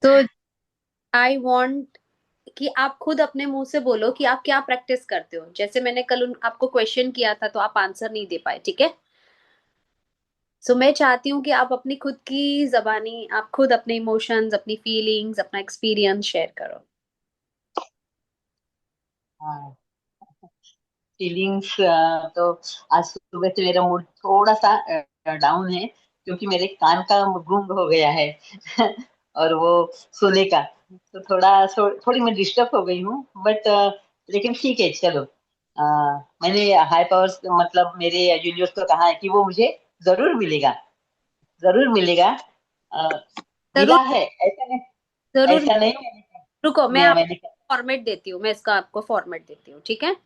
तो I want कि आप खुद अपने मुंह से बोलो कि आप क्या प्रैक्टिस करते हो। जैसे मैंने कल आपको क्वेश्चन किया था तो आप आंसर नहीं दे पाए, ठीक है। सो मैं चाहती हूँ कि आप अपनी खुद की जबानी, आप खुद अपने इमोशंस, अपनी फीलिंग्स, अपना एक्सपीरियंस शेयर करो। हाँ, फीलिंग्स तो आज सुबह से मेरा मूड थोड़ा सा डाउन है, क्योंकि मेरे कान का गुंग हो गया है। और वो सुने का, तो थोड़ी मैं डिस्टर्ब हो गई हूँ, बट लेकिन ठीक है, चलो। अ, मैंने हाई पावर्स, मतलब मेरे यूनिवर्स को कहा है कि वो मुझे जरूर मिलेगा, जरूर मिलेगा। अ, जरूर। मिला है, ऐसा नहीं, जरूर। ऐसा नहीं। रुको, मैं मैं आपको मैंने फॉर्मेट देती हूँ, मैं इसका आपको फॉर्मेट देती हूँ, ठीक है।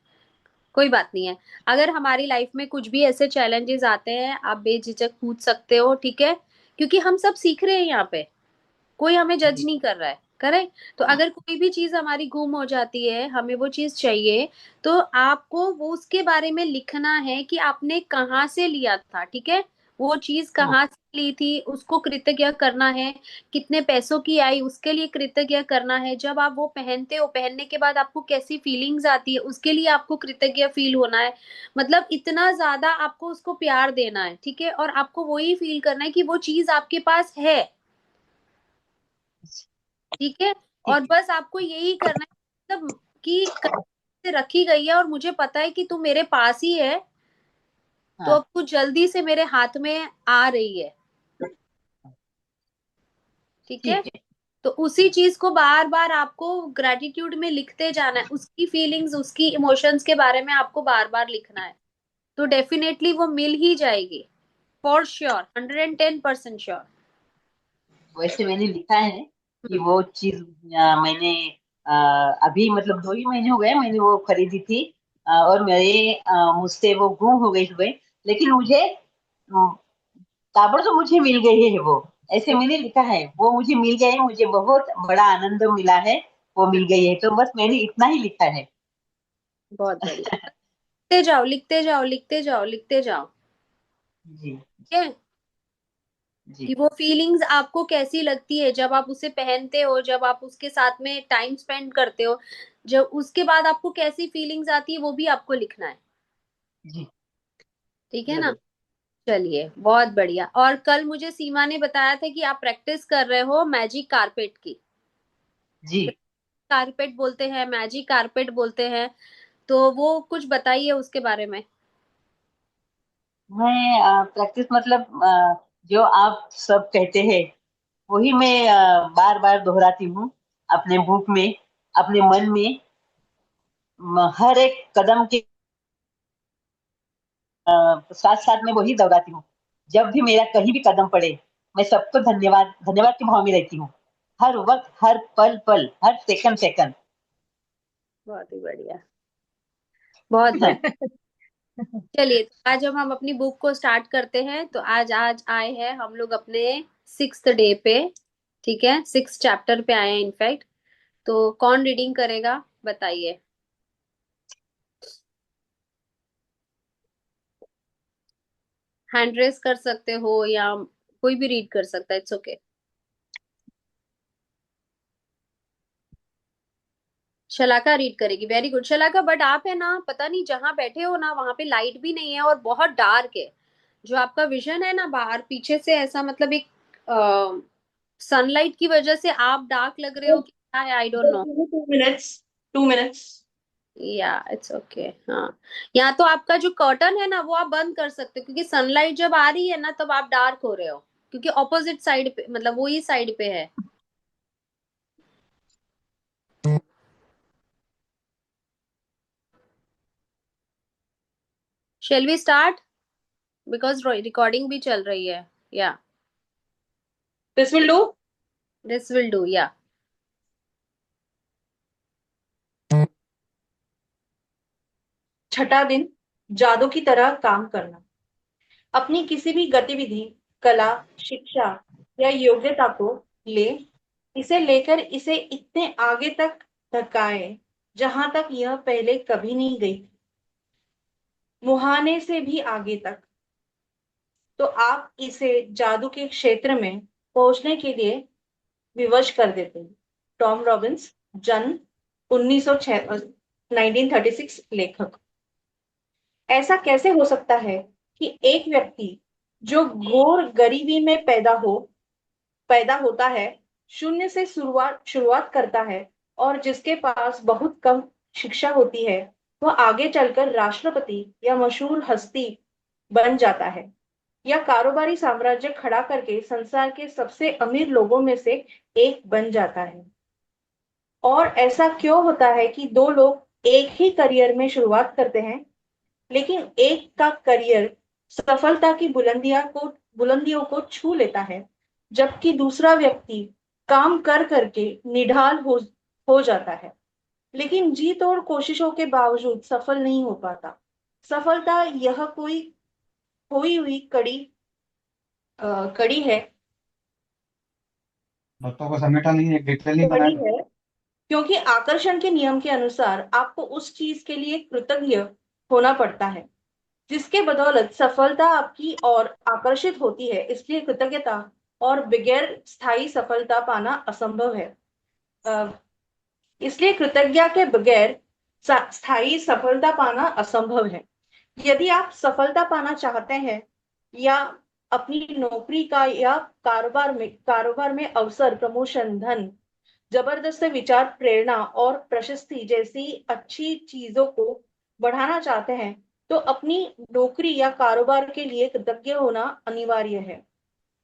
कोई बात नहीं है। अगर हमारी लाइफ में कुछ भी ऐसे चैलेंजेस आते हैं, आप बेझिझक पूछ सकते हो, ठीक है। क्योंकि हम सब सीख रहे हैं यहाँ पे, कोई हमें जज जी, नहीं कर रहा है, करेक्ट। तो हाँ, अगर कोई भी चीज हमारी गुम हो जाती है, हमें वो चीज चाहिए, तो आपको वो उसके बारे में लिखना है कि आपने कहाँ से लिया था, ठीक है। वो चीज हाँ, कहाँ से ली थी, उसको कृतज्ञ करना है। कितने पैसों की आई, उसके लिए कृतज्ञ करना है। जब आप वो पहनते हो, पहनने के बाद आपको कैसी फीलिंग्स आती है, उसके लिए आपको कृतज्ञ फील होना है। मतलब इतना ज्यादा आपको उसको प्यार देना है, ठीक है। और आपको वही फील करना है कि वो चीज आपके पास है, ठीक है। और ठीक है, बस आपको यही करना है, मतलब कि कहीं से रखी गई है और मुझे पता है कि तू मेरे पास ही है। तो हाँ, अब तू जल्दी से मेरे हाथ में आ रही है, ठीक है। ठीक है। तो उसी चीज को बार बार आपको ग्रेटिट्यूड में लिखते जाना है, उसकी फीलिंग्स, उसकी इमोशंस के बारे में आपको बार बार लिखना है। तो डेफिनेटली वो मिल ही जाएगी, फॉर श्योर, 110% श्योर। वैसे मैंने लिखा है कि वो चीज मैंने अ, अभी मतलब 2 ही महीने हो गए मैंने वो खरीदी थी। और मुझसे वो गुम हो गई हुई, लेकिन मुझे ताबड़ तो मुझे मिल गई है वो। ऐसे मैंने लिखा है, वो मुझे मिल गए, मुझे बहुत बड़ा आनंद मिला है, वो मिल गई है, तो बस मैंने इतना ही लिखा है। बहुत बढ़िया। लिखते जाओ, लिखते जाओ, लिखते जाओ, लिखते जाओ, जी, ठीक है। कि जी, वो फीलिंग्स आपको कैसी लगती है जब आप उसे पहनते हो, जब आप उसके साथ में टाइम स्पेंड करते हो, जब उसके बाद आपको कैसी फीलिंग्स आती है, वो भी आपको लिखना है, जी, ठीक है ना। जरूर। चलिए, बहुत बढ़िया। और कल मुझे सीमा ने बताया था कि आप प्रैक्टिस कर रहे हो मैजिक कारपेट की। जी, कारपेट बोलते हैं, मैजिक कारपेट बोलते हैं। तो वो कुछ बताइए उसके बारे में। मैं प्रैक्टिस मतलब जो आप सब कहते हैं वही मैं बार बार दोहराती हूँ, अपने बुक में, अपने मन में, हर एक कदम के साथ साथ में वही दोहराती हूँ। जब भी मेरा कहीं भी कदम पड़े, मैं सबको धन्यवाद धन्यवाद के भाव में रहती हूँ, हर वक्त, हर पल पल, हर सेकंड सेकंड। बहुत ही बढ़िया, बहुत बढ़िया। चलिए, तो आज हम अपनी बुक को स्टार्ट करते हैं। तो आज आज आए हैं हम लोग अपने 6th डे पे, ठीक है। 6th चैप्टर पे आए हैं इनफैक्ट। तो कौन रीडिंग करेगा, बताइए। हैंड रेस कर सकते हो या कोई भी रीड कर सकता है, इट्स ओके। शलाका रीड करेगी, वेरी गुड शलाका। बट आप है ना, पता नहीं जहां बैठे हो ना, वहां पे लाइट भी नहीं है और बहुत डार्क है। जो आपका विजन है ना बाहर पीछे से, ऐसा मतलब एक सनलाइट की वजह से आप डार्क लग रहे हो कि क्या है, I don't know. 2 minutes, 2 minutes. या इट्स ओके, हाँ। या तो आपका जो कर्टन है ना वो आप बंद कर सकते हो, क्योंकि सनलाइट जब आ रही है ना तब आप डार्क हो रहे हो, क्योंकि ऑपोजिट साइड पे, मतलब वो ही साइड पे है। Shall we start, because recording भी चल रही है। Yeah This will do. This will do, yeah. छठा दिन, जादू की तरह काम करना। अपनी किसी भी गतिविधि, कला, शिक्षा या योग्यता को ले, इसे लेकर इसे इतने आगे तक धकाए जहां तक यह पहले कभी नहीं गई थी, मुहाने से भी आगे तक। तो आप इसे जादू के क्षेत्र में पहुंचने के लिए विवश कर देते हैं। टॉम रॉबिन्स, जन्म 1936, लेखक। ऐसा कैसे हो सकता है कि एक व्यक्ति जो घोर गरीबी में पैदा होता है, शून्य से शुरुआत करता है, और जिसके पास बहुत कम शिक्षा होती है, वह आगे चलकर राष्ट्रपति या मशहूर हस्ती बन जाता है, या कारोबारी साम्राज्य खड़ा करके संसार के सबसे अमीर लोगों में से एक बन जाता है। और ऐसा क्यों होता है कि दो लोग एक ही करियर में शुरुआत करते हैं, लेकिन एक का करियर सफलता की बुलंदियों को छू लेता है, जबकि दूसरा व्यक्ति काम कर करके निढाल हो जाता है, लेकिन जी तोड़ कोशिशों के बावजूद सफल नहीं हो पाता। सफलता यह कोई खोई हुई कड़ी है। बातों को समेटा नहीं, एक डिटेल नहीं कड़ी बनाया। है, क्योंकि आकर्षण के नियम के अनुसार आपको उस चीज के लिए कृतज्ञ होना पड़ता है जिसके बदौलत सफलता आपकी ओर आकर्षित होती है। इसलिए कृतज्ञता और बगैर स्थायी सफलता पाना असंभव है। अ, इसलिए कृतज्ञता के बगैर स्थायी सफलता पाना असंभव है। यदि आप सफलता पाना चाहते हैं, या अपनी नौकरी का या कारोबार में अवसर, प्रमोशन, धन, जबरदस्त विचार, प्रेरणा और प्रशस्ति जैसी अच्छी चीजों को बढ़ाना चाहते हैं, तो अपनी नौकरी या कारोबार के लिए कृतज्ञ होना अनिवार्य है।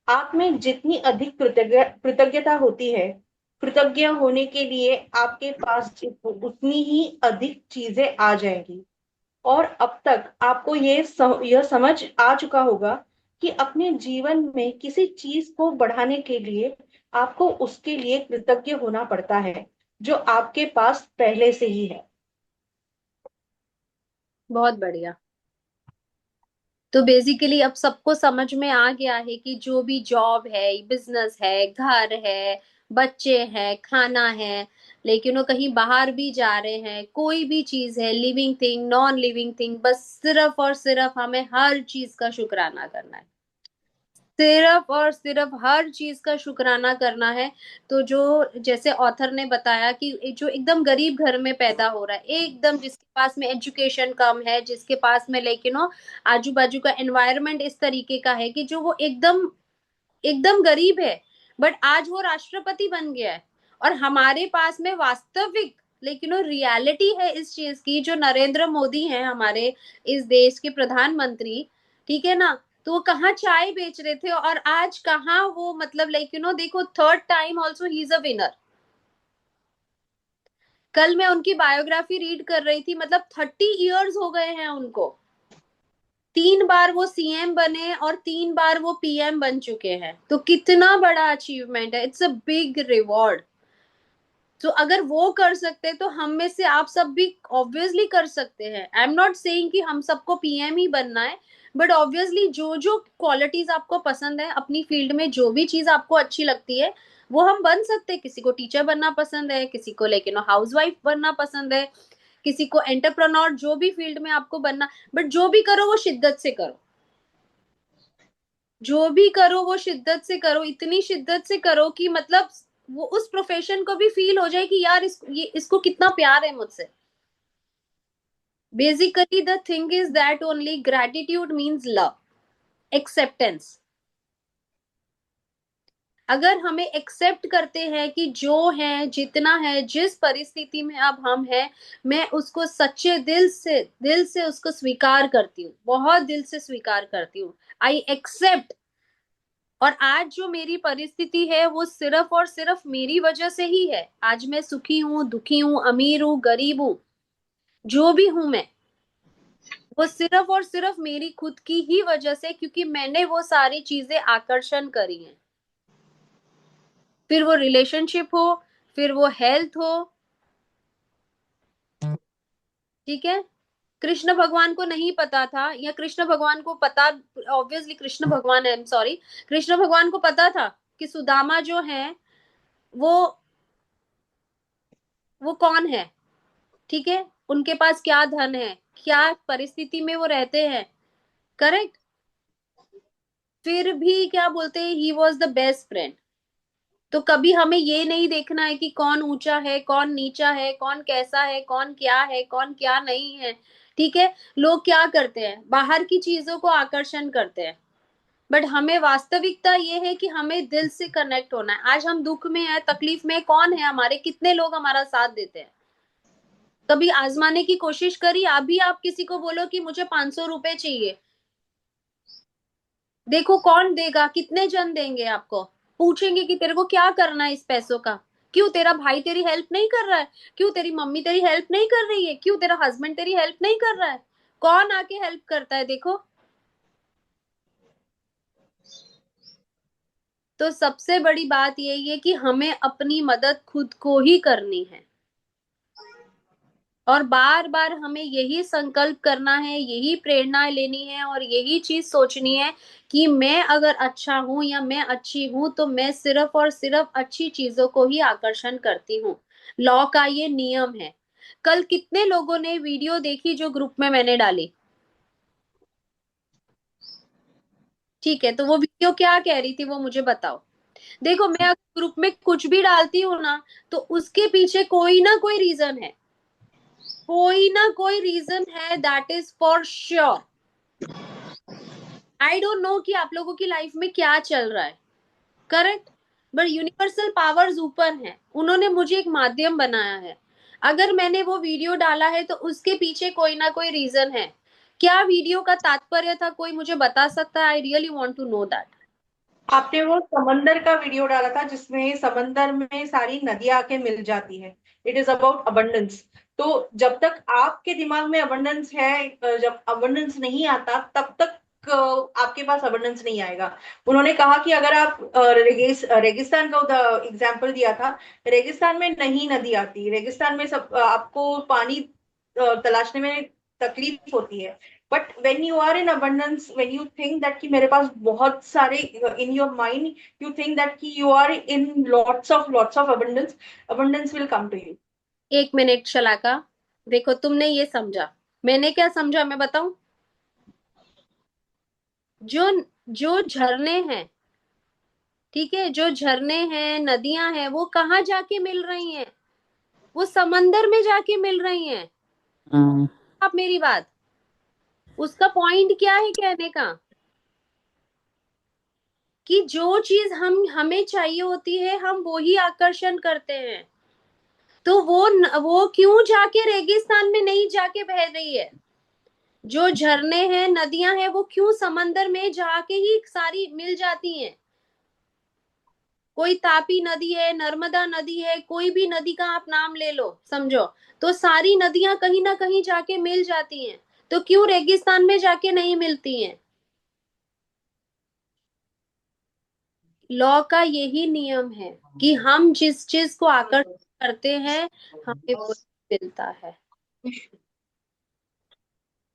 आप में जितनी अधिक कृतज्ञता होती है, कृतज्ञ होने के लिए आपके पास उतनी ही अधिक चीजें आ जाएंगी। और अब तक आपको यह समझ आ चुका होगा कि अपने जीवन में किसी चीज को बढ़ाने के लिए आपको उसके लिए कृतज्ञ होना पड़ता है, जो आपके पास पहले से ही है। बहुत बढ़िया। तो बेसिकली अब सबको समझ में आ गया है कि जो भी जॉब है, बिजनेस है, घर है, बच्चे हैं, खाना है, लेकिन वो कहीं बाहर भी जा रहे हैं, कोई भी चीज है, living thing, non living thing, बस सिर्फ और सिर्फ हमें हर चीज का शुक्राना करना है। सिर्फ और सिर्फ हर चीज का शुक्राना करना है। तो जो, जैसे ऑथर ने बताया कि जो एकदम गरीब घर में पैदा हो रहा है, एकदम जिसके पास में एजुकेशन कम है, जिसके पास में लेकिन हो आजू बाजू का एनवायरनमेंट इस तरीके का है कि जो वो एकदम एकदम गरीब है, बट आज वो राष्ट्रपति बन गया है। और हमारे पास में वास्तविक, लेकिन वो रियलिटी है इस चीज की, जो नरेंद्र मोदी हैं हमारे इस देश के प्रधानमंत्री, ठीक है ना। तो वो कहाँ चाय बेच रहे थे, और आज कहाँ वो, मतलब लाइक देखो, third time also he is a winner. कल मैं उनकी बायोग्राफी रीड कर रही थी, मतलब 30 इयर्स हो गए हैं उनको। 3 बार वो सीएम बने और 3 बार वो पीएम बन चुके हैं, तो कितना बड़ा अचीवमेंट है, इट्स अ बिग रिवॉर्ड। तो अगर वो कर सकते तो हम में से आप सब भी ऑब्वियसली कर सकते हैं। आई एम नॉट सेइंग कि हम सबको पीएम ही बनना है, बट ऑब्वियसली जो जो क्वालिटीज आपको पसंद है अपनी फील्ड में, जो भी चीज आपको अच्छी लगती है, वो हम बन सकते हैं। किसी को टीचर बनना पसंद है, किसी को लेकिन हाउस वाइफ बनना पसंद है, किसी को एंटरप्रेन्योर, जो भी फील्ड में आपको बनना, बट जो भी करो वो शिद्दत से करो। जो भी करो वो शिद्दत से करो, इतनी शिद्दत से करो कि मतलब वो उस प्रोफेशन को भी फील हो जाए कि यार इसको कितना प्यार है मुझसे। Basically the thing is that only gratitude means love, acceptance. अगर हमें एक्सेप्ट करते हैं कि जो है, जितना है, जिस परिस्थिति में अब हम हैं, मैं उसको सच्चे दिल से उसको स्वीकार करती हूँ, बहुत दिल से स्वीकार करती हूँ। I accept. और आज जो मेरी परिस्थिति है वो सिर्फ और सिर्फ मेरी वजह से ही है। आज मैं सुखी हूँ, दुखी हूँ, अमीर हूँ, गरीब हूँ, जो भी हूं मैं, वो सिर्फ और सिर्फ मेरी खुद की ही वजह से, क्योंकि मैंने वो सारी चीजें आकर्षण करी हैं। फिर वो रिलेशनशिप हो, फिर वो हेल्थ हो, ठीक है। कृष्ण भगवान को नहीं पता था, या कृष्ण भगवान को पता, ऑब्वियसली कृष्ण भगवान है, सॉरी, कृष्ण भगवान को पता था कि सुदामा जो है वो वो कौन है, ठीक है, उनके पास क्या धन है, क्या परिस्थिति में वो रहते हैं, करेक्ट। फिर भी क्या बोलते हैं, he was the best friend. तो कभी हमें ये नहीं देखना है कि कौन ऊंचा है, कौन नीचा है, कौन कैसा है, कौन क्या है, कौन क्या नहीं है। ठीक है। लोग क्या करते हैं, बाहर की चीजों को आकर्षण करते हैं, बट हमें वास्तविकता ये है कि हमें दिल से कनेक्ट होना है। आज हम दुख में है, तकलीफ में, कौन है हमारे, कितने लोग हमारा साथ देते हैं। कभी आजमाने की कोशिश करी, अभी आप किसी को बोलो कि मुझे 500 रुपए चाहिए, देखो कौन देगा, कितने जन देंगे आपको। पूछेंगे कि तेरे को क्या करना है इस पैसों का, क्यों तेरा भाई तेरी हेल्प नहीं कर रहा है, क्यों तेरी मम्मी तेरी हेल्प नहीं कर रही है, क्यों तेरा हस्बैंड तेरी हेल्प नहीं कर रहा है। कौन आके हेल्प करता है, देखो। तो सबसे बड़ी बात यही है कि हमें अपनी मदद खुद को ही करनी है, और बार बार हमें यही संकल्प करना है, यही प्रेरणा लेनी है, और यही चीज सोचनी है कि मैं अगर अच्छा हूं या मैं अच्छी हूं तो मैं सिर्फ और सिर्फ अच्छी चीजों को ही आकर्षण करती हूँ। लॉ का ये नियम है। कल कितने लोगों ने वीडियो देखी जो ग्रुप में मैंने डाली? ठीक है, तो वो वीडियो क्या कह रही थी वो मुझे बताओ। देखो, मैं अगर ग्रुप में कुछ भी डालती हूँ ना, तो उसके पीछे कोई ना कोई रीजन है, कोई ना कोई रीजन है, that is for sure. I don't know कि आप लोगों की लाइफ में क्या चल रहा है, करेक्ट। बट यूनिवर्सल पावर्स ऊपर हैं, उन्होंने मुझे एक माध्यम बनाया है। अगर मैंने वो वीडियो डाला है तो उसके पीछे कोई ना कोई रीजन है। क्या वीडियो का तात्पर्य था, कोई मुझे बता सकता है? I really want to know that. आपने वो समंदर का वीडियो डाला था जिसमें समंदर में सारी नदियां आके मिल जाती है। It is about abundance. तो जब तक आपके दिमाग में अबंडेंस है, जब अबंडेंस नहीं आता तब तक आपके पास अबंडेंस नहीं आएगा। उन्होंने कहा कि अगर आप रेगिस्तान का एग्जाम्पल दिया था। रेगिस्तान में नहीं नदी आती, रेगिस्तान में सब आपको पानी तलाशने में तकलीफ होती है। But when you are in abundance, when you think that कि मेरे पास बहुत सारे, in your mind you think that कि you are in lots of abundance, abundance will come to you. एक मिनट शलाका, देखो तुमने ये समझा, मैंने क्या समझा मैं बताऊं। जो जो झरने हैं, ठीक है, जो झरने हैं, नदियां हैं, वो कहाँ जाके मिल रही हैं? वो समंदर में जाके मिल रही हैं। हम्म। आप मेरी बात, उसका पॉइंट क्या है कहने का, कि जो चीज हमें चाहिए होती है हम वो ही आकर्षण करते हैं। तो वो क्यों जाके रेगिस्तान में नहीं जाके बह रही है? जो झरने हैं, नदियां हैं, वो क्यों समंदर में जाके ही सारी मिल जाती हैं? कोई तापी नदी है, नर्मदा नदी है, कोई भी नदी का आप नाम ले लो, समझो, तो सारी नदियां कहीं ना कहीं जाके मिल जाती हैं। तो क्यों रेगिस्तान में जाके नहीं मिलती हैं? लॉ का यही नियम है कि हम जिस चीज को आकर्षित करते हैं हमें वो मिलता है।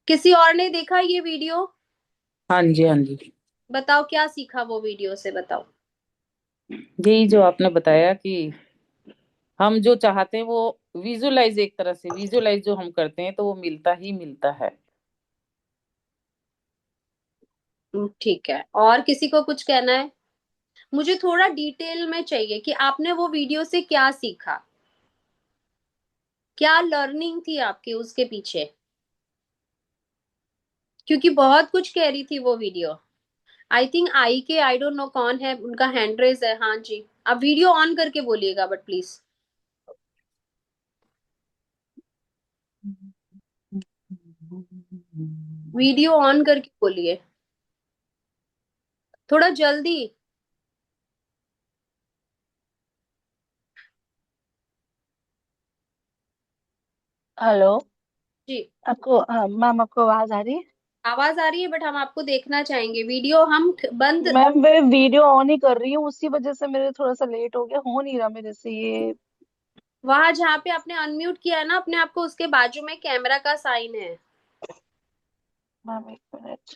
किसी और ने देखा ये वीडियो? हाँ जी, हाँ जी। बताओ क्या सीखा वो वीडियो से, बताओ। यही जो आपने बताया कि हम जो चाहते हैं वो विजुलाइज, एक तरह से विजुलाइज जो हम करते हैं तो वो मिलता ही मिलता है। ठीक है, और किसी को कुछ कहना है? मुझे थोड़ा डिटेल में चाहिए कि आपने वो वीडियो से क्या सीखा, क्या लर्निंग थी आपकी उसके पीछे, क्योंकि बहुत कुछ कह रही थी वो video. I think I don't know कौन है, उनका हैंड रेज है। हाँ जी, आप वीडियो ऑन करके बोलिएगा बट प्लीज, वीडियो ऑन करके बोलिए, थोड़ा जल्दी। हेलो। जी, आपको मैम आपको आवाज आ रही है? आवाज आ रही है, बट हम आपको देखना चाहेंगे, वीडियो हम बंद। मैम मैं वीडियो ऑन ही कर रही हूँ, उसी वजह से मेरे थोड़ा सा लेट हो गया, हो नहीं रहा मेरे से ये। वहां जहाँ पे आपने अनम्यूट किया है ना अपने आप को, उसके बाजू में कैमरा का साइन है। मैम एक मिनट।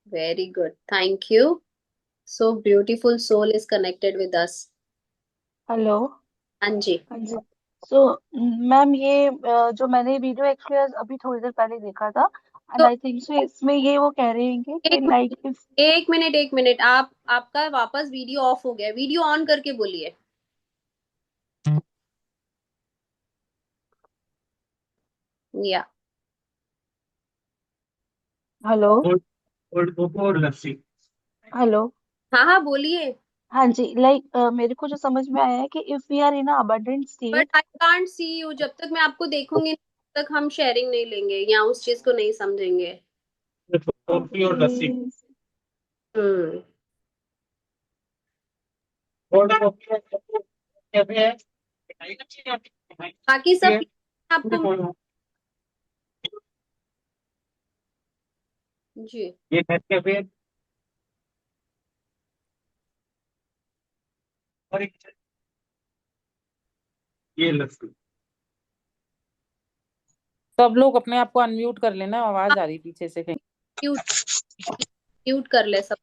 Very good, thank you. So beautiful soul is connected with us. Hello. हाँ जी। हाँ जी। सो मैम ये जो मैंने वीडियो एक्चुअली अभी थोड़ी देर पहले देखा था, एंड तो आई थिंक सो इसमें ये वो कह रहे हैं कि एक लाइक इफ एक मिनट, आप आपका वापस वीडियो ऑफ हो गया, वीडियो ऑन करके बोलिए। या हेलो। कोल्ड कोको और लस्सी। हेलो। हाँ हाँ बोलिए। हाँ जी, लाइक मेरे को जो समझ में आया है कि if we are in abundant but state. I can't see you, जब तक मैं आपको देखूंगी तब तक हम शेयरिंग नहीं लेंगे या उस चीज को नहीं समझेंगे। कॉफी और ओके। लस्सी। हम्म। कोल्ड कॉफी और कैफे है। मिठाई अच्छी है आपकी? मिठाई बाकी अच्छी सब है। आपको। जी। ये नेट कैफे है। और ये लस्सी। सब लोग अपने आप को अनम्यूट कर लेना, आवाज आ रही पीछे से कहीं। म्यूट म्यूट कर ले सब।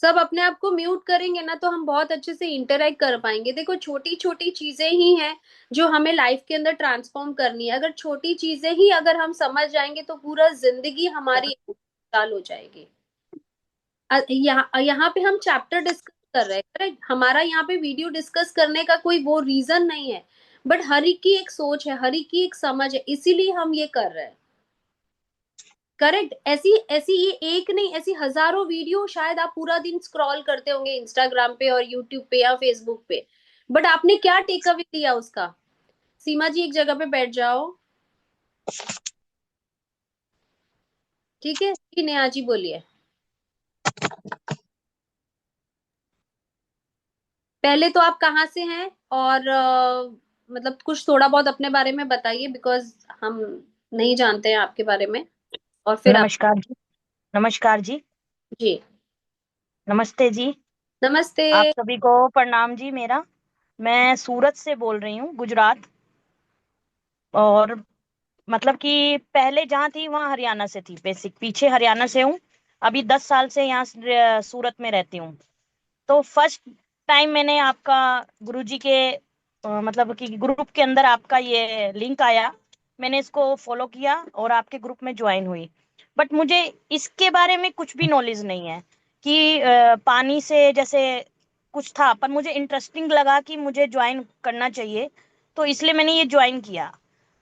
सब अपने आप को म्यूट करेंगे ना तो हम बहुत अच्छे से इंटरेक्ट कर पाएंगे। देखो छोटी छोटी चीजें ही हैं जो हमें लाइफ के अंदर ट्रांसफॉर्म करनी है। अगर छोटी चीजें ही अगर हम समझ जाएंगे तो पूरा जिंदगी हमारी साल हो जाएगी। यहाँ यहाँ पे हम चैप्टर डिस्कस कर रहे हैं, करेक्ट। हमारा यहाँ पे वीडियो डिस्कस करने का कोई वो रीजन नहीं है, बट हर एक की एक सोच है, हर एक की एक समझ है, इसीलिए हम ये कर रहे हैं। करेक्ट। ऐसी ऐसी ये एक नहीं, ऐसी हजारों वीडियो शायद आप पूरा दिन स्क्रॉल करते होंगे इंस्टाग्राम पे और यूट्यूब पे या फेसबुक पे, बट आपने क्या टेक अवे लिया उसका? सीमा जी एक जगह पे बैठ जाओ, ठीक है जी। नेहा जी बोलिए। पहले तो आप कहाँ से हैं, और मतलब कुछ थोड़ा बहुत अपने बारे में बताइए, बिकॉज हम नहीं जानते हैं आपके बारे में। और फिर आप। नमस्कार जी। नमस्कार जी। जी। नमस्ते जी। नमस्ते। आप सभी को प्रणाम जी मेरा। मैं सूरत से बोल रही हूँ, गुजरात। और मतलब कि पहले जहाँ थी वहाँ हरियाणा से थी, बेसिक पीछे हरियाणा से हूँ। अभी 10 साल से यहाँ सूरत में रहती हूँ। तो फर्स्ट टाइम मैंने आपका गुरुजी के मतलब कि ग्रुप के अंदर आपका ये लिंक आया। मैंने इसको फॉलो किया और आपके ग्रुप में ज्वाइन हुई। बट मुझे इसके बारे में कुछ भी नॉलेज नहीं है कि पानी से जैसे कुछ था, पर मुझे इंटरेस्टिंग लगा कि मुझे ज्वाइन करना चाहिए। तो इसलिए मैंने ये ज्वाइन किया।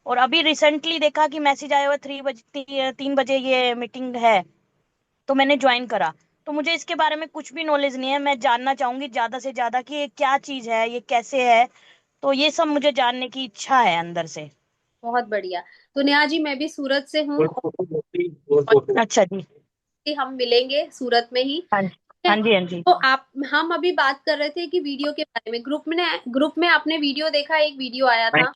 और अभी रिसेंटली देखा कि मैसेज आया हुआ 3 बजे, 3 बजे ये मीटिंग है। तो मैंने ज्वाइन करा। तो मुझे इसके बारे में कुछ भी नॉलेज नहीं है। मैं जानना चाहूंगी ज्यादा से ज्यादा कि ये क्या चीज है, ये कैसे है। तो ये सब मुझे जानने की इच्छा है अंदर से। बहुत बढ़िया। तो नेहा जी मैं भी सूरत से हूँ, कोल्ड कोको लस्सी और और कोको। अच्छा जी। हम मिलेंगे सूरत में ही। हाँ जी। ठीक है? हाँ जी। हाँ जी। तो आप, हम अभी बात कर रहे थे कि वीडियो के बारे में, ग्रुप में आपने वीडियो देखा, एक वीडियो आया था।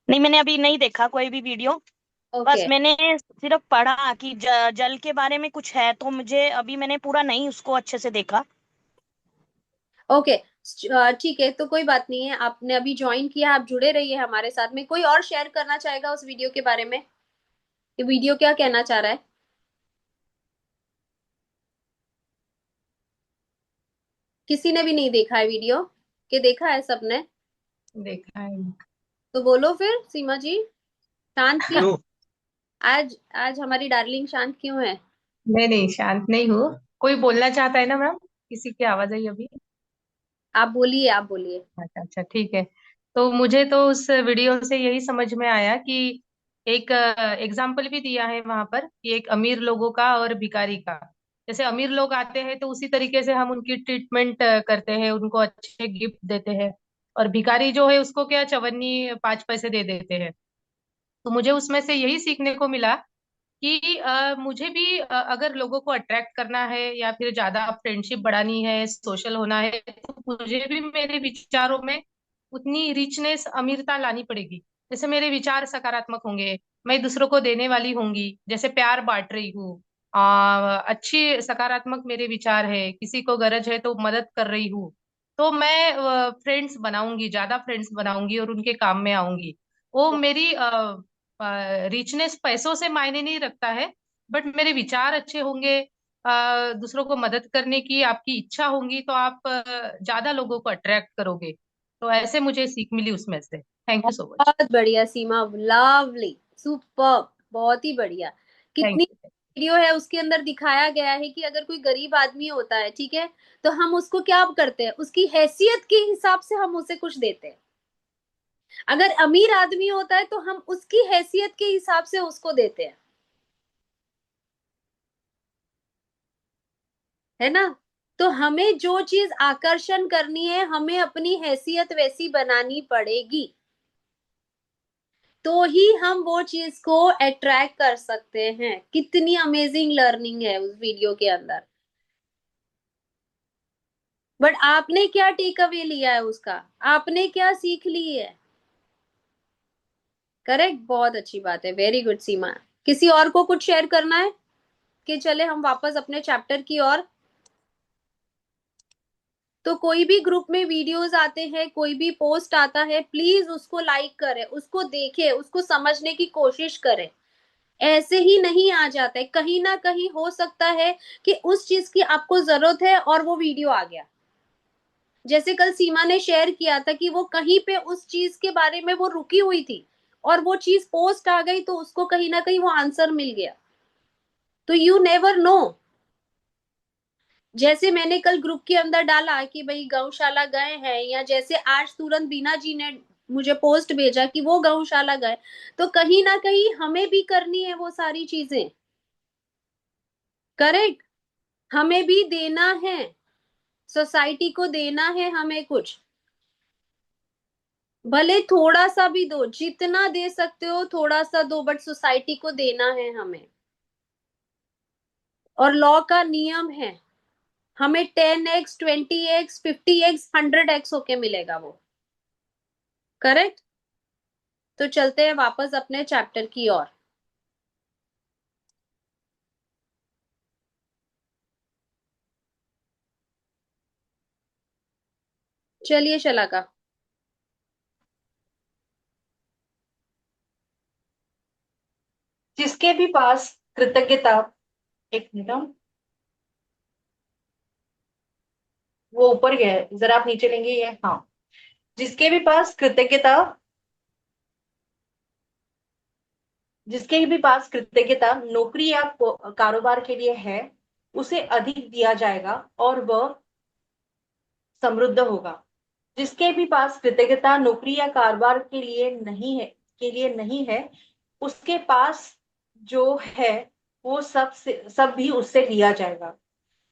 नहीं, मैंने अभी नहीं देखा कोई भी वीडियो। बस ओके। मैंने सिर्फ पढ़ा कि जल के बारे में कुछ है, तो मुझे अभी मैंने पूरा नहीं उसको अच्छे से देखा। ओके। ठीक है, तो कोई बात नहीं है, आपने अभी ज्वाइन किया, आप जुड़े रहिए हमारे साथ में। कोई और शेयर करना चाहेगा उस वीडियो के बारे में? ये वीडियो क्या कहना चाह रहा है? किसी ने भी नहीं देखा है वीडियो, कि देखा है सबने? देखा है। तो बोलो फिर सीमा जी। शांत क्यों? नो। आज आज हमारी डार्लिंग शांत क्यों है? नहीं नहीं, शांत नहीं हूँ। कोई बोलना चाहता है ना मैम? किसी की आवाज आई अभी? आप बोलिए, आप बोलिए। अच्छा अच्छा, ठीक है। तो मुझे तो उस वीडियो से यही समझ में आया कि एक एग्जाम्पल भी दिया है वहां पर कि एक अमीर लोगों का और भिखारी का। जैसे अमीर लोग आते हैं तो उसी तरीके से हम उनकी ट्रीटमेंट करते हैं, उनको अच्छे गिफ्ट देते हैं। और भिखारी जो है उसको क्या, चवन्नी 5 पैसे दे देते हैं। तो मुझे उसमें से यही सीखने को मिला कि मुझे भी अगर लोगों को अट्रैक्ट करना है या फिर ज्यादा फ्रेंडशिप बढ़ानी है, सोशल होना है, तो मुझे भी मेरे विचारों में उतनी रिचनेस, अमीरता लानी पड़ेगी। जैसे मेरे विचार सकारात्मक होंगे, मैं दूसरों को देने वाली होंगी, जैसे प्यार बांट रही हूँ, अच्छी सकारात्मक मेरे विचार है, किसी को गरज है तो मदद कर रही हूँ। तो मैं फ्रेंड्स बनाऊंगी, ज्यादा फ्रेंड्स बनाऊंगी और उनके काम में आऊंगी। वो मेरी रिचनेस पैसों से मायने नहीं रखता है, बट मेरे विचार अच्छे होंगे, दूसरों को मदद करने की आपकी इच्छा होगी तो आप ज्यादा लोगों को अट्रैक्ट करोगे। तो ऐसे मुझे सीख मिली उसमें से। Thank you so much. बहुत बढ़िया सीमा, लवली, सुपर, बहुत ही बढ़िया। थैंक कितनी यू। वीडियो है उसके अंदर दिखाया गया है कि अगर कोई गरीब आदमी होता है, ठीक है, तो हम उसको क्या करते हैं, उसकी हैसियत के हिसाब से हम उसे कुछ देते हैं। अगर अमीर आदमी होता है तो हम उसकी हैसियत के हिसाब से उसको देते हैं, है ना। तो हमें जो चीज आकर्षण करनी है, हमें अपनी हैसियत वैसी बनानी पड़ेगी, तो ही हम वो चीज को अट्रैक्ट कर सकते हैं। कितनी अमेजिंग लर्निंग है उस वीडियो के अंदर। बट आपने क्या टेक अवे लिया है उसका, आपने क्या सीख ली है? करेक्ट, बहुत अच्छी बात है, वेरी गुड सीमा। किसी और को कुछ शेयर करना है कि चले हम वापस अपने चैप्टर की ओर? तो कोई भी ग्रुप में वीडियोस आते हैं, कोई भी पोस्ट आता है, प्लीज उसको लाइक करें, उसको देखें, उसको समझने की कोशिश करें। ऐसे ही नहीं आ जाता है, कहीं ना कहीं हो सकता है कि उस चीज की आपको जरूरत है और वो वीडियो आ गया। जैसे कल सीमा ने शेयर किया था कि वो कहीं पे उस चीज के बारे में वो रुकी हुई थी और वो चीज पोस्ट आ गई, तो उसको कहीं ना कहीं वो आंसर मिल गया। तो यू नेवर नो। जैसे मैंने कल ग्रुप के अंदर डाला कि भाई गौशाला गए हैं, या जैसे आज तुरंत बीना जी ने मुझे पोस्ट भेजा कि वो गौशाला गए, तो कहीं ना कहीं हमें भी करनी है वो सारी चीजें। करेक्ट, हमें भी देना है, सोसाइटी को देना है हमें कुछ। भले थोड़ा सा भी दो, जितना दे सकते हो थोड़ा सा दो, बट सोसाइटी को देना है हमें। और लॉ का नियम है, हमें 10x 20x 50x 100x होके मिलेगा वो। करेक्ट। तो चलते हैं वापस अपने चैप्टर की ओर। चलिए शलाका। जिसके भी पास कृतज्ञता, एक मिनट वो ऊपर गया है, जरा आप नीचे लेंगे ये, हाँ। जिसके भी पास कृतज्ञता, जिसके भी पास कृतज्ञता नौकरी या कारोबार के लिए है, उसे अधिक दिया जाएगा और वह समृद्ध होगा। जिसके भी पास कृतज्ञता नौकरी या कारोबार के लिए नहीं है, उसके पास जो है वो सब भी उससे लिया जाएगा।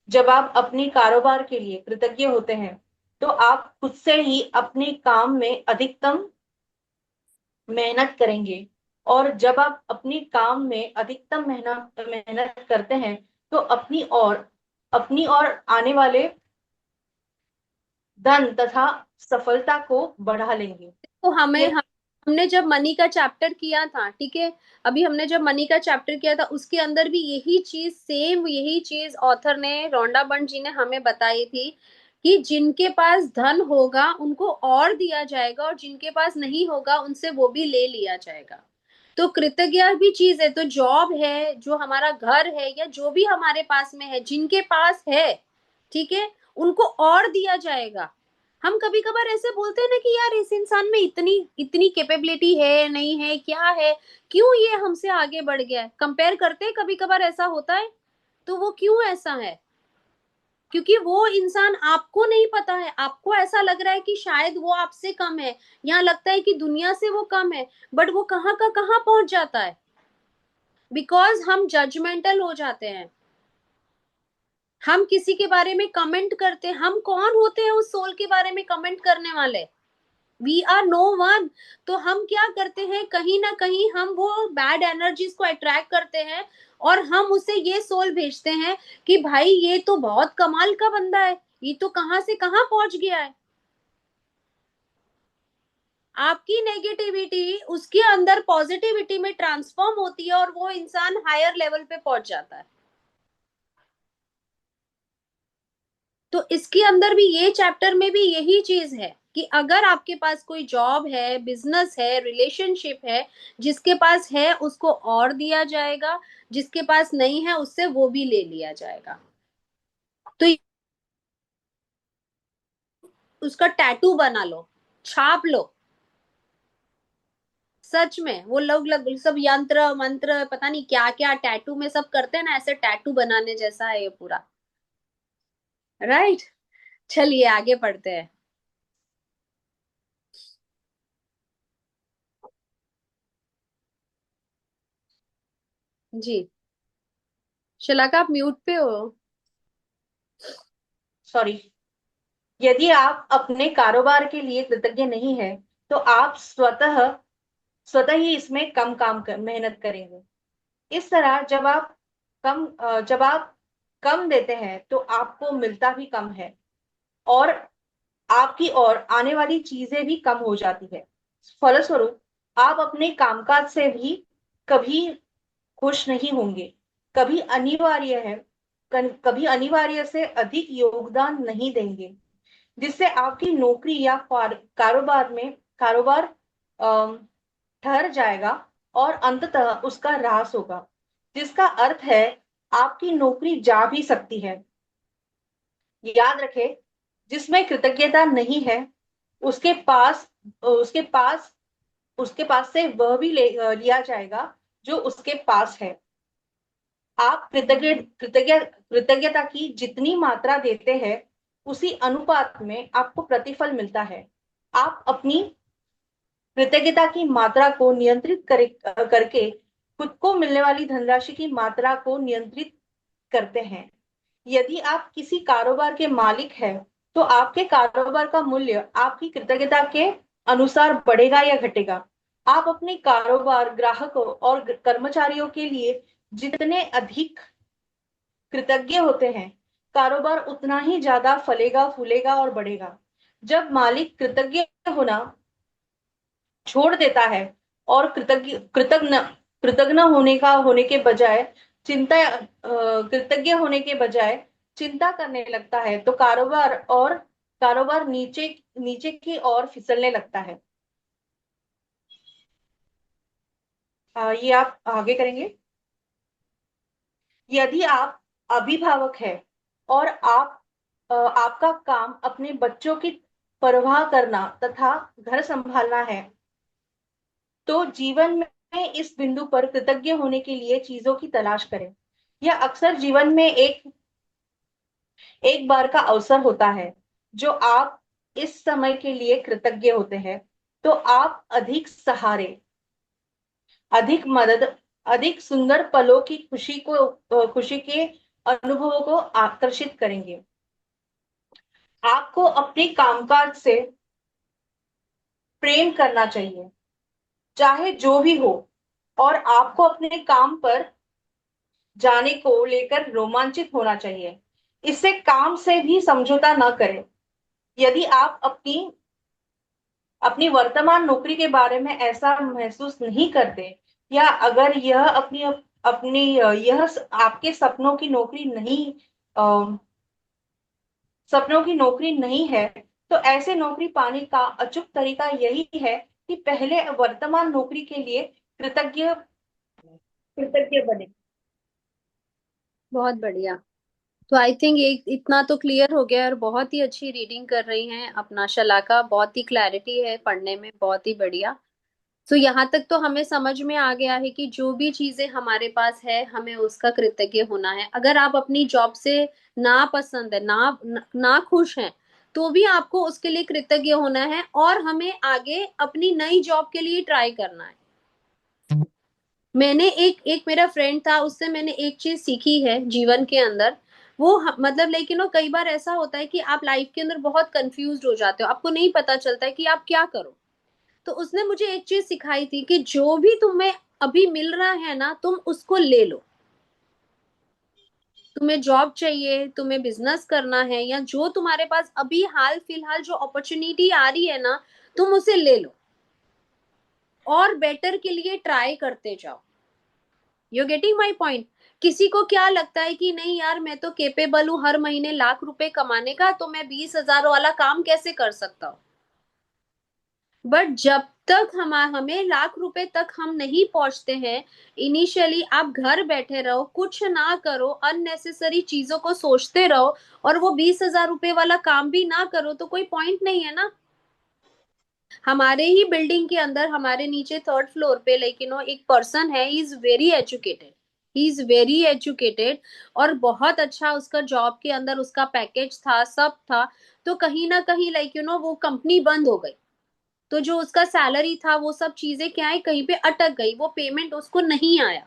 जब आप अपनी कारोबार के लिए कृतज्ञ होते हैं तो आप खुद से ही अपने काम में अधिकतम मेहनत करेंगे। और जब आप अपनी काम में अधिकतम मेहनत मेहनत करते हैं तो अपनी और आने वाले धन तथा सफलता को बढ़ा लेंगे। तो हमें ये हमने जब मनी का चैप्टर किया था, ठीक है, अभी हमने जब मनी का चैप्टर किया था उसके अंदर भी यही चीज, सेम यही चीज ऑथर ने, रोंडा बर्न जी ने हमें बताई थी कि जिनके पास धन होगा उनको और दिया जाएगा, और जिनके पास नहीं होगा उनसे वो भी ले लिया जाएगा। तो कृतज्ञ भी चीज है, तो जॉब है, जो हमारा घर है, या जो भी हमारे पास में है, जिनके पास है, ठीक है, उनको और दिया जाएगा। हम कभी कभार ऐसे बोलते हैं ना कि यार इस इंसान में इतनी इतनी कैपेबिलिटी है, नहीं है, क्या है, क्यों ये हमसे आगे बढ़ गया है, कंपेयर करते हैं, कभी कभार ऐसा होता है। तो वो क्यों ऐसा है? क्योंकि वो इंसान, आपको नहीं पता है, आपको ऐसा लग रहा है कि शायद वो आपसे कम है, यहाँ लगता है कि दुनिया से वो कम है, बट वो कहाँ का कहाँ पहुंच जाता है, बिकॉज हम जजमेंटल हो जाते हैं। हम किसी के बारे में कमेंट करते हैं, हम कौन होते हैं उस सोल के बारे में कमेंट करने वाले? We are no one. तो हम क्या करते हैं, कहीं ना कहीं हम वो बैड एनर्जीज को अट्रैक्ट करते हैं, और हम उसे ये सोल भेजते हैं कि भाई ये तो बहुत कमाल का बंदा है, ये तो कहां से कहां पहुंच गया है। आपकी नेगेटिविटी उसके अंदर पॉजिटिविटी में ट्रांसफॉर्म होती है और वो इंसान हायर लेवल पे पहुंच जाता है। तो इसके अंदर भी, ये चैप्टर में भी यही चीज है कि अगर आपके पास कोई जॉब है, बिजनेस है, रिलेशनशिप है, जिसके पास है उसको और दिया जाएगा, जिसके पास नहीं है उससे वो भी ले लिया जाएगा। तो उसका टैटू बना लो, छाप लो। सच में वो लोग सब यंत्र मंत्र पता नहीं क्या क्या टैटू में सब करते हैं ना, ऐसे टैटू बनाने जैसा है ये पूरा। राइट। चलिए आगे पढ़ते हैं। जी। शलाका आप म्यूट पे हो। सॉरी। यदि आप अपने कारोबार के लिए कृतज्ञ नहीं है तो आप स्वतः स्वतः ही इसमें कम मेहनत करेंगे। इस तरह जब आप कम देते हैं तो आपको मिलता भी कम है, और आपकी ओर आने वाली चीजें भी कम हो जाती है। फलस्वरूप आप अपने कामकाज से भी कभी खुश नहीं होंगे। कभी अनिवार्य है कभी अनिवार्य से अधिक योगदान नहीं देंगे, जिससे आपकी नौकरी या कारोबार अम, ठहर जाएगा और अंततः उसका ह्रास होगा, जिसका अर्थ है आपकी नौकरी जा भी सकती है। याद रखें, जिसमें कृतज्ञता नहीं है उसके पास उसके पास से वह भी लिया जाएगा जो उसके पास है। आप कृतज्ञता की जितनी मात्रा देते हैं उसी अनुपात में आपको प्रतिफल मिलता है। आप अपनी कृतज्ञता की मात्रा को करके खुद को मिलने वाली धनराशि की मात्रा को नियंत्रित करते हैं। यदि आप किसी कारोबार के मालिक हैं, तो आपके कारोबार का मूल्य आपकी कृतज्ञता के अनुसार बढ़ेगा या घटेगा। आप अपने कारोबार, ग्राहकों और कर्मचारियों के लिए जितने अधिक कृतज्ञ होते हैं, कारोबार उतना ही ज्यादा फलेगा, फूलेगा और बढ़ेगा। जब मालिक कृतज्ञ होना छोड़ देता है और कृतज्ञ होने के बजाय कृतज्ञ होने के बजाय चिंता करने लगता है, तो कारोबार नीचे नीचे की ओर फिसलने लगता है। ये आप आगे करेंगे। यदि आप अभिभावक हैं और आपका काम अपने बच्चों की परवाह करना तथा घर संभालना है, तो जीवन में इस बिंदु पर कृतज्ञ होने के लिए चीजों की तलाश करें। यह अक्सर जीवन में एक बार का अवसर होता है जो आप इस समय के लिए कृतज्ञ होते हैं, तो आप अधिक सहारे, अधिक मदद, अधिक सुंदर पलों की खुशी के अनुभवों को आकर्षित करेंगे। आपको अपने कामकाज से प्रेम करना चाहिए, चाहे जो भी हो, और आपको अपने काम पर जाने को लेकर रोमांचित होना चाहिए। इससे काम से भी समझौता न करें। यदि आप अपनी वर्तमान नौकरी के बारे में ऐसा महसूस नहीं करते, या अगर यह अपनी अपनी यह आपके अ, सपनों की नौकरी नहीं है, तो ऐसे नौकरी पाने का अचूक तरीका यही है कि पहले वर्तमान नौकरी के लिए कृतज्ञ कृतज्ञ बने। बहुत बढ़िया। तो आई थिंक एक इतना तो क्लियर हो गया, और बहुत ही अच्छी रीडिंग कर रही हैं अपना शलाका, बहुत ही क्लैरिटी है पढ़ने में, बहुत ही बढ़िया। तो यहाँ तक तो हमें समझ में आ गया है कि जो भी चीजें हमारे पास है हमें उसका कृतज्ञ होना है। अगर आप अपनी जॉब से ना पसंद है, ना खुश हैं, तो भी आपको उसके लिए कृतज्ञ होना है, और हमें आगे अपनी नई जॉब के लिए ट्राई करना है। मैंने एक एक मेरा फ्रेंड था, उससे मैंने एक चीज सीखी है जीवन के अंदर। वो मतलब लेकिन वो कई बार ऐसा होता है कि आप लाइफ के अंदर बहुत कंफ्यूज हो जाते हो, आपको नहीं पता चलता है कि आप क्या करो। तो उसने मुझे एक चीज सिखाई थी कि जो भी तुम्हें अभी मिल रहा है ना, तुम उसको ले लो। तुम्हें जॉब चाहिए, तुम्हें बिजनेस करना है, या जो तुम्हारे पास अभी हाल फिलहाल जो अपॉर्चुनिटी आ रही है ना, तुम उसे ले लो और बेटर के लिए ट्राई करते जाओ। You getting my point? किसी को क्या लगता है कि नहीं यार, मैं तो केपेबल हूँ हर महीने लाख रुपए कमाने का, तो मैं 20,000 वाला काम कैसे कर सकता हूँ? बट जब तक हमें लाख रुपए तक हम नहीं पहुंचते हैं, इनिशियली आप घर बैठे रहो, कुछ ना करो, अननेसेसरी चीजों को सोचते रहो, और वो 20,000 रुपए वाला काम भी ना करो, तो कोई पॉइंट नहीं है ना। हमारे ही बिल्डिंग के अंदर, हमारे नीचे थर्ड फ्लोर पे, लेकिन वो एक पर्सन है, he is very educated, he is very educated, और बहुत अच्छा उसका जॉब के अंदर उसका पैकेज था, सब था। तो कहीं ना कहीं वो कंपनी बंद हो गई, तो जो उसका सैलरी था वो सब चीजें क्या है, कहीं पे अटक गई, वो पेमेंट उसको नहीं आया।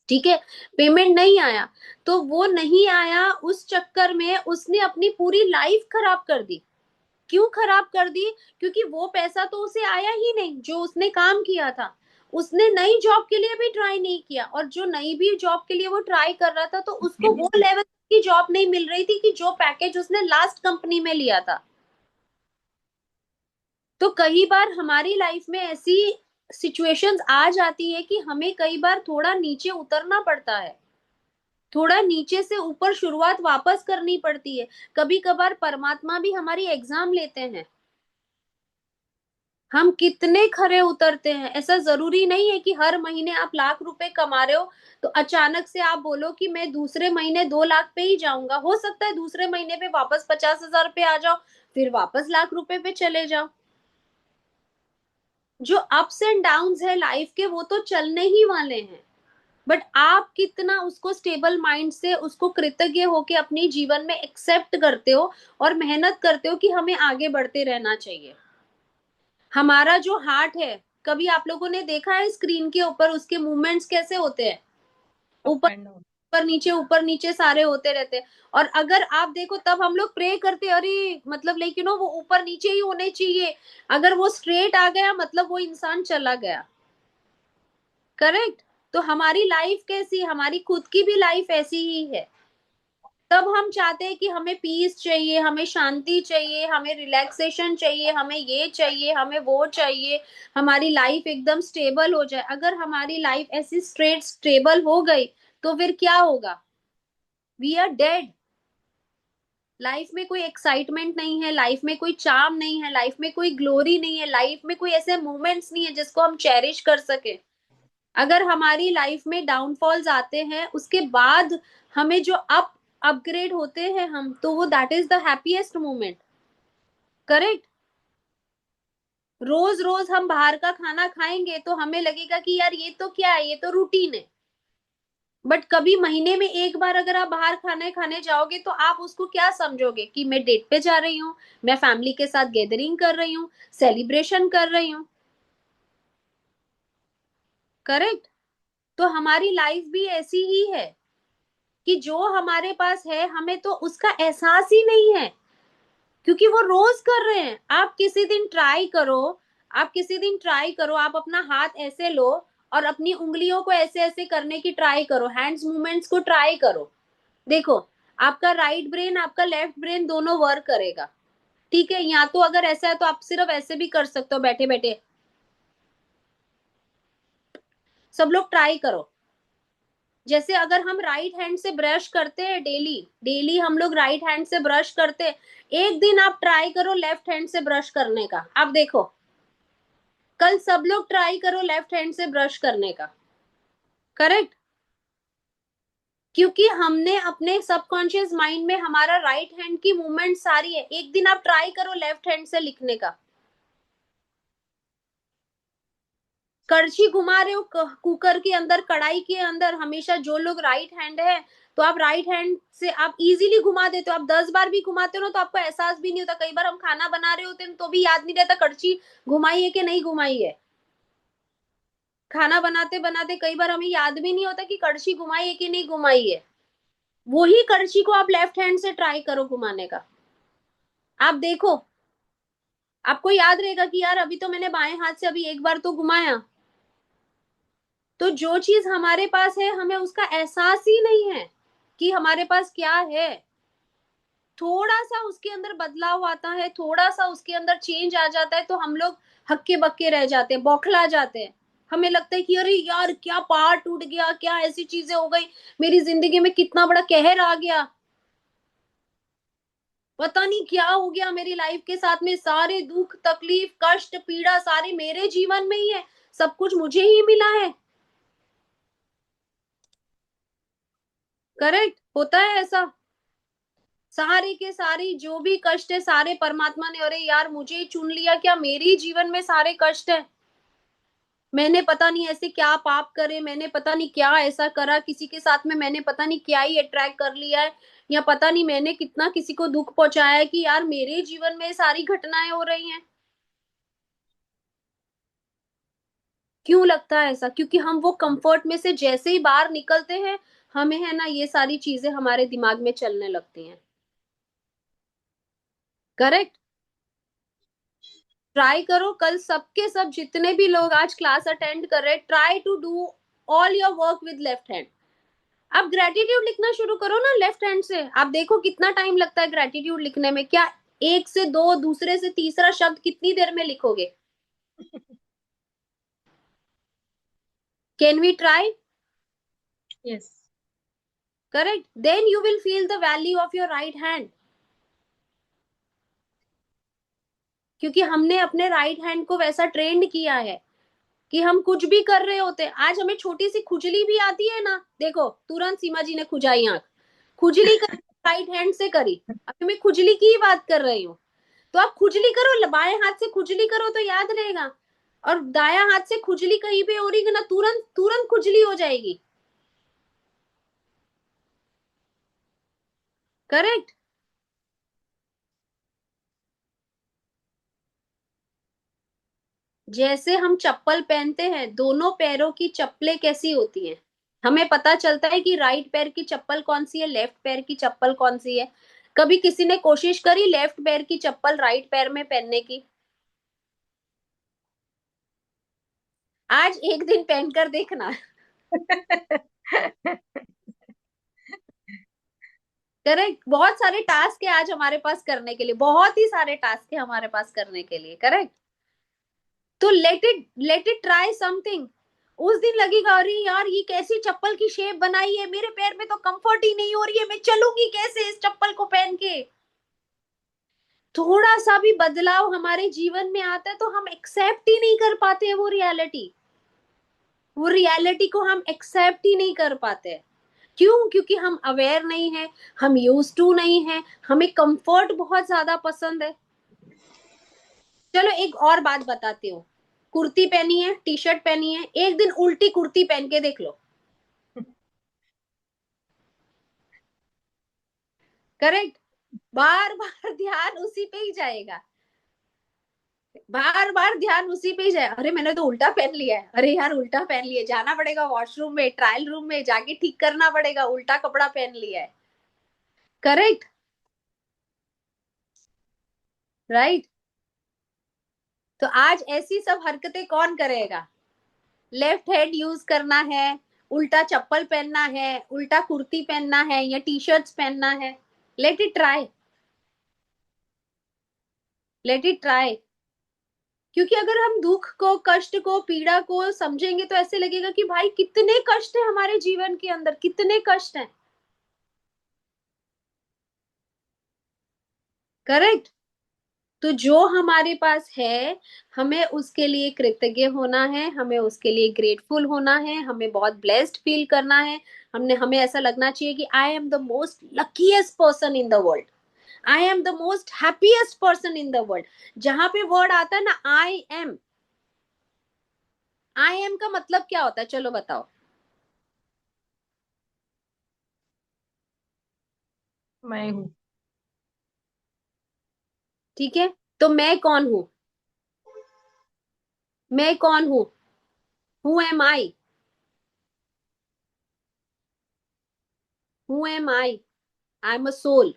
ठीक है, पेमेंट नहीं आया, तो वो नहीं आया, उस चक्कर में उसने अपनी पूरी लाइफ खराब कर दी। क्यों खराब कर दी? क्योंकि वो पैसा तो उसे आया ही नहीं जो उसने काम किया था। उसने नई जॉब के लिए भी ट्राई नहीं किया, और जो नई भी जॉब के लिए वो ट्राई कर रहा था, तो उसको वो लेवल की जॉब नहीं मिल रही थी कि जो पैकेज उसने लास्ट कंपनी में लिया था। तो कई बार हमारी लाइफ में ऐसी सिचुएशंस आ जाती है कि हमें कई बार थोड़ा नीचे उतरना पड़ता है, थोड़ा नीचे से ऊपर शुरुआत वापस करनी पड़ती है। कभी कभार परमात्मा भी हमारी एग्जाम लेते हैं, हम कितने खरे उतरते हैं। ऐसा जरूरी नहीं है कि हर महीने आप लाख रुपए कमा रहे हो तो अचानक से आप बोलो कि मैं दूसरे महीने 2 लाख पे ही जाऊंगा। हो सकता है दूसरे महीने पे वापस 50,000 पे आ जाओ, फिर वापस लाख रुपए पे चले जाओ। जो अप्स एंड डाउन्स है लाइफ के, वो तो चलने ही वाले हैं। बट आप कितना उसको स्टेबल माइंड से, उसको कृतज्ञ होके अपने जीवन में एक्सेप्ट करते हो और मेहनत करते हो कि हमें आगे बढ़ते रहना चाहिए। हमारा जो हार्ट है, कभी आप लोगों ने देखा है स्क्रीन के ऊपर उसके मूवमेंट्स कैसे होते हैं? अप ऊपर एंड डाउन। ऊपर नीचे सारे होते रहते हैं। और अगर आप देखो तब हम लोग प्रे करते हैं, अरे मतलब वो ऊपर नीचे ही होने चाहिए। अगर वो स्ट्रेट आ गया मतलब वो इंसान चला गया। करेक्ट। तो हमारी लाइफ कैसी, हमारी खुद की भी लाइफ ऐसी ही है। तब हम चाहते हैं कि हमें पीस चाहिए, हमें शांति चाहिए, हमें रिलैक्सेशन चाहिए, हमें ये चाहिए, हमें वो चाहिए, हमारी लाइफ एकदम स्टेबल हो जाए। अगर हमारी लाइफ ऐसी स्ट्रेट स्टेबल हो गई तो फिर क्या होगा? We are dead. लाइफ में कोई एक्साइटमेंट नहीं है, लाइफ में कोई चार्म नहीं है, लाइफ में कोई ग्लोरी नहीं है, लाइफ में कोई ऐसे मोमेंट्स नहीं है जिसको हम चेरिश कर सके। अगर हमारी लाइफ में डाउनफॉल्स आते हैं उसके बाद हमें जो अपग्रेड होते हैं हम, तो वो that is the happiest moment. Correct. रोज रोज हम बाहर का खाना खाएंगे तो हमें लगेगा कि यार ये तो क्या है, ये तो रूटीन है। बट कभी महीने में एक बार अगर आप बाहर खाने खाने जाओगे तो आप उसको क्या समझोगे कि मैं डेट पे जा रही हूँ, मैं फैमिली के साथ गैदरिंग कर रही हूँ, सेलिब्रेशन कर रही हूँ। करेक्ट। तो हमारी लाइफ भी ऐसी ही है कि जो हमारे पास है हमें तो उसका एहसास ही नहीं है, क्योंकि वो रोज कर रहे हैं। आप किसी दिन ट्राई करो, आप किसी दिन ट्राई करो, आप अपना हाथ ऐसे लो और अपनी उंगलियों को ऐसे ऐसे करने की ट्राई करो, हैंड्स मूवमेंट्स को ट्राई करो। देखो, आपका राइट ब्रेन आपका लेफ्ट ब्रेन दोनों वर्क करेगा। ठीक है, या तो अगर ऐसा है तो आप सिर्फ ऐसे भी कर सकते हो बैठे बैठे। सब लोग ट्राई करो। जैसे अगर हम राइट हैंड से ब्रश करते हैं डेली, डेली हम लोग राइट हैंड से ब्रश करते हैं, एक दिन आप ट्राई करो लेफ्ट हैंड से ब्रश करने का, आप देखो। कल सब लोग ट्राई करो लेफ्ट हैंड से ब्रश करने का। करेक्ट। क्योंकि हमने अपने सबकॉन्शियस माइंड में हमारा राइट हैंड की मूवमेंट सारी है। एक दिन आप ट्राई करो लेफ्ट हैंड से लिखने का। कड़छी घुमा रहे हो कुकर के अंदर, कढ़ाई के अंदर, हमेशा जो लोग राइट हैंड है तो आप राइट हैंड से आप इजीली घुमा देते हो। आप 10 बार भी घुमाते हो ना तो आपको एहसास भी नहीं होता। कई बार हम खाना बना रहे होते हैं तो भी याद नहीं रहता कड़छी घुमाई है कि नहीं घुमाई है। खाना बनाते बनाते कई बार हमें याद भी नहीं होता कि कड़छी घुमाई है कि नहीं घुमाई है। वही कड़छी को आप लेफ्ट हैंड से ट्राई करो घुमाने का, आप देखो, आपको याद रहेगा कि यार अभी तो मैंने बाएं हाथ से अभी एक बार तो घुमाया। तो जो चीज हमारे पास है हमें उसका एहसास ही नहीं है कि हमारे पास क्या है। थोड़ा सा उसके अंदर बदलाव आता है, थोड़ा सा उसके अंदर चेंज आ जाता है तो हम लोग हक्के बक्के रह जाते हैं, बौखला जाते हैं। हमें लगता है कि अरे यार क्या पहाड़ टूट गया, क्या ऐसी चीजें हो गई, मेरी जिंदगी में कितना बड़ा कहर आ गया। पता नहीं क्या हो गया मेरी लाइफ के साथ में, सारे दुख तकलीफ कष्ट पीड़ा सारे मेरे जीवन में ही है, सब कुछ मुझे ही मिला है। करेक्ट, होता है ऐसा। सारे के सारे जो भी कष्ट है सारे परमात्मा ने, अरे यार मुझे ही चुन लिया क्या, मेरे ही जीवन में सारे कष्ट है। मैंने पता नहीं ऐसे क्या पाप करे, मैंने पता नहीं क्या ऐसा करा किसी के साथ में, मैंने पता नहीं क्या ही अट्रैक्ट कर लिया है, या पता नहीं मैंने कितना किसी को दुख पहुंचाया है कि यार मेरे जीवन में सारी घटनाएं हो रही हैं। क्यों लगता है ऐसा? क्योंकि हम वो कंफर्ट में से जैसे ही बाहर निकलते हैं, हमें है ना ये सारी चीजें हमारे दिमाग में चलने लगती हैं। करेक्ट। ट्राई करो कल सबके सब जितने भी लोग आज क्लास अटेंड कर रहे हैं, try to do all your work with left hand. आप ग्रेटिट्यूड लिखना शुरू करो ना लेफ्ट हैंड से, आप देखो कितना टाइम लगता है ग्रेटिट्यूड लिखने में, क्या एक से दो दूसरे से तीसरा शब्द कितनी देर में लिखोगे? Can we try? Yes. Correct, then you will feel the value of your right hand. क्योंकि हमने अपने राइट हैंड को वैसा ट्रेंड किया है कि हम कुछ भी कर रहे होते हैं। आज हमें छोटी सी खुजली भी आती है ना, देखो तुरंत सीमा जी ने खुजाई आंख, खुजली कर राइट हैंड से करी, अभी मैं खुजली की ही बात कर रही हूँ। तो आप खुजली करो, बाएं हाथ से खुजली करो तो याद रहेगा, और दाया हाथ से खुजली कहीं पे हो रही है ना, तुरंत तुरंत खुजली हो जाएगी। करेक्ट। जैसे हम चप्पल पहनते हैं, दोनों पैरों की चप्पलें कैसी होती हैं, हमें पता चलता है कि राइट पैर की चप्पल कौन सी है, लेफ्ट पैर की चप्पल कौन सी है। कभी किसी ने कोशिश करी लेफ्ट पैर की चप्पल राइट पैर में पहनने की? आज एक दिन पहनकर देखना। करेक्ट, बहुत सारे टास्क है आज हमारे पास करने के लिए, बहुत ही सारे टास्क है हमारे पास करने के लिए। करेक्ट। तो लेट इट ट्राई समथिंग। उस दिन लगेगा अरे यार ये कैसी चप्पल की शेप बनाई है, मेरे पैर में तो कंफर्ट ही नहीं हो रही है, मैं चलूंगी कैसे इस चप्पल को पहन के। थोड़ा सा भी बदलाव हमारे जीवन में आता है तो हम एक्सेप्ट ही नहीं कर पाते वो रियलिटी, वो रियलिटी को हम एक्सेप्ट ही नहीं कर पाते। क्यों? क्योंकि हम अवेयर नहीं है, हम यूज टू नहीं है, हमें कंफर्ट बहुत ज्यादा पसंद है। चलो एक और बात बताती हूँ, कुर्ती पहनी है टी शर्ट पहनी है, एक दिन उल्टी कुर्ती पहन के देख लो। करेक्ट, बार बार ध्यान उसी पे ही जाएगा, बार बार ध्यान उसी पे ही जाए, अरे मैंने तो उल्टा पहन लिया है, अरे यार उल्टा पहन लिया, जाना पड़ेगा वॉशरूम में ट्रायल रूम में जाके ठीक करना पड़ेगा, उल्टा कपड़ा पहन लिया है। करेक्ट। राइट। तो आज ऐसी सब हरकतें कौन करेगा? लेफ्ट हैंड यूज करना है, उल्टा चप्पल पहनना है, उल्टा कुर्ती पहनना है या टी शर्ट्स पहनना है। Let it try, let it try. क्योंकि अगर हम दुख को कष्ट को पीड़ा को समझेंगे तो ऐसे लगेगा कि भाई कितने कष्ट है हमारे जीवन के अंदर, कितने कष्ट हैं। करेक्ट। तो जो हमारे पास है हमें उसके लिए कृतज्ञ होना है, हमें उसके लिए ग्रेटफुल होना है, हमें बहुत ब्लेस्ड फील करना है। हमें ऐसा लगना चाहिए कि I am the most luckiest person in the world, I am the most happiest person in the world. जहां पे वर्ड आता है ना आई एम, आई एम का मतलब क्या होता है चलो बताओ? मैं हूँ। ठीक है, तो मैं कौन हूं? मैं कौन हूं? Who am I? Who am I am a soul.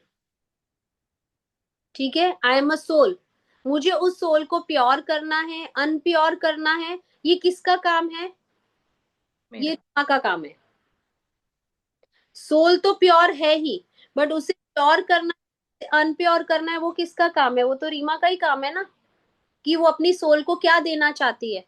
ठीक है, आई एम अ सोल। मुझे उस सोल को प्योर करना है, अनप्योर करना है, ये किसका काम है? ये मेरा। माँ का काम है। सोल तो प्योर है ही, बट उसे प्योर करना, अनप्योर करना है, वो किसका काम है? वो तो रीमा का ही काम है ना, कि वो अपनी सोल को क्या देना चाहती है।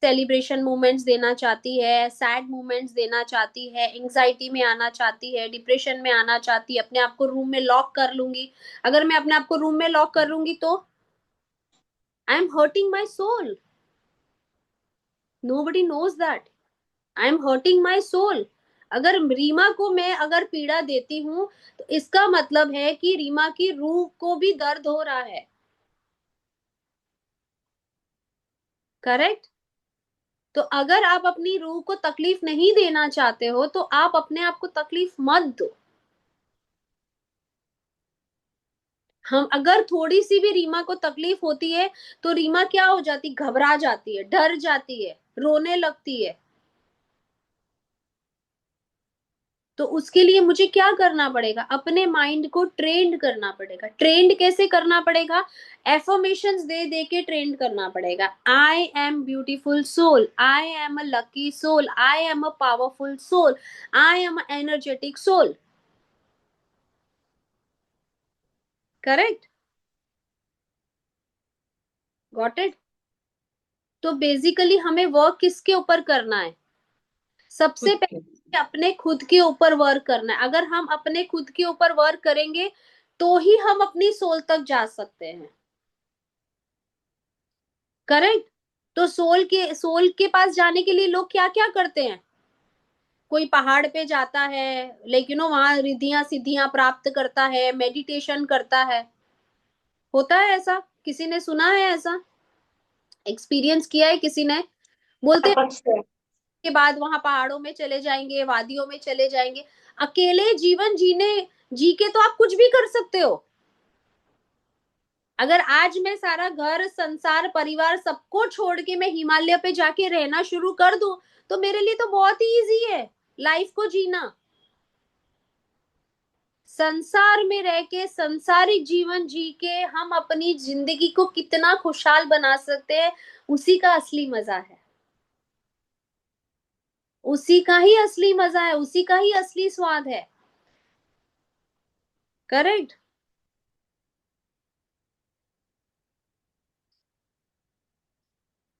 सेलिब्रेशन मोमेंट्स देना चाहती है, सैड मोमेंट्स देना चाहती है, एंग्जाइटी में आना चाहती है, डिप्रेशन में आना चाहती है, अपने आप को रूम में लॉक कर लूंगी। अगर मैं अपने आप को रूम में लॉक कर लूंगी तो I am hurting my soul. Nobody knows that I am hurting my soul. अगर रीमा को मैं अगर पीड़ा देती हूं तो इसका मतलब है कि रीमा की रूह को भी दर्द हो रहा है। करेक्ट। तो अगर आप अपनी रूह को तकलीफ नहीं देना चाहते हो तो आप अपने आप को तकलीफ मत दो। हम अगर थोड़ी सी भी रीमा को तकलीफ होती है तो रीमा क्या हो जाती, घबरा जाती है, डर जाती है, रोने लगती है। तो उसके लिए मुझे क्या करना पड़ेगा, अपने माइंड को ट्रेंड करना पड़ेगा। ट्रेंड कैसे करना पड़ेगा, एफर्मेशंस दे दे के ट्रेंड करना पड़ेगा। I am beautiful soul, I am a lucky soul, I am a powerful soul, I am a energetic soul. Correct. Got it. तो बेसिकली हमें वर्क किसके ऊपर करना है, सबसे खुद के। पहले अपने खुद के ऊपर वर्क करना है। अगर हम अपने खुद के ऊपर वर्क करेंगे तो ही हम अपनी सोल तक जा सकते हैं। करेक्ट। तो सोल के पास जाने के लिए लोग क्या क्या करते हैं, कोई पहाड़ पे जाता है, लेकिन वहां रिद्धियां सिद्धियां प्राप्त करता है, मेडिटेशन करता है। होता है ऐसा, किसी ने सुना है ऐसा, एक्सपीरियंस किया है किसी ने? बोलते हैं तपस से। के बाद वहां पहाड़ों में चले जाएंगे, वादियों में चले जाएंगे। अकेले जीवन जी के तो आप कुछ भी कर सकते हो। अगर आज मैं सारा घर संसार परिवार सबको छोड़ के मैं हिमालय पे जाके रहना शुरू कर दूं तो मेरे लिए तो बहुत ही इजी है लाइफ को जीना। संसार में रह के संसारिक जीवन जी के हम अपनी जिंदगी को कितना खुशहाल बना सकते हैं, उसी का असली मजा है, उसी का ही असली मजा है, उसी का ही असली स्वाद है। करेक्ट।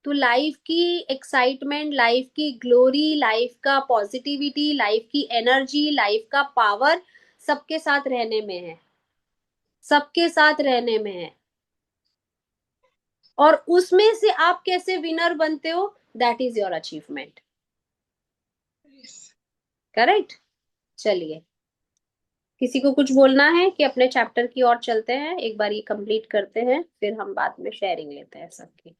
तो लाइफ की एक्साइटमेंट, लाइफ की ग्लोरी, लाइफ का पॉजिटिविटी, लाइफ की एनर्जी, लाइफ का पावर सबके साथ रहने में है, सबके साथ रहने में है। और उसमें से आप कैसे विनर बनते हो, that is your achievement. Correct. चलिए, किसी को कुछ बोलना है कि अपने चैप्टर की ओर चलते हैं, एक बार ये कंप्लीट करते हैं फिर हम बाद में शेयरिंग लेते हैं सबकी।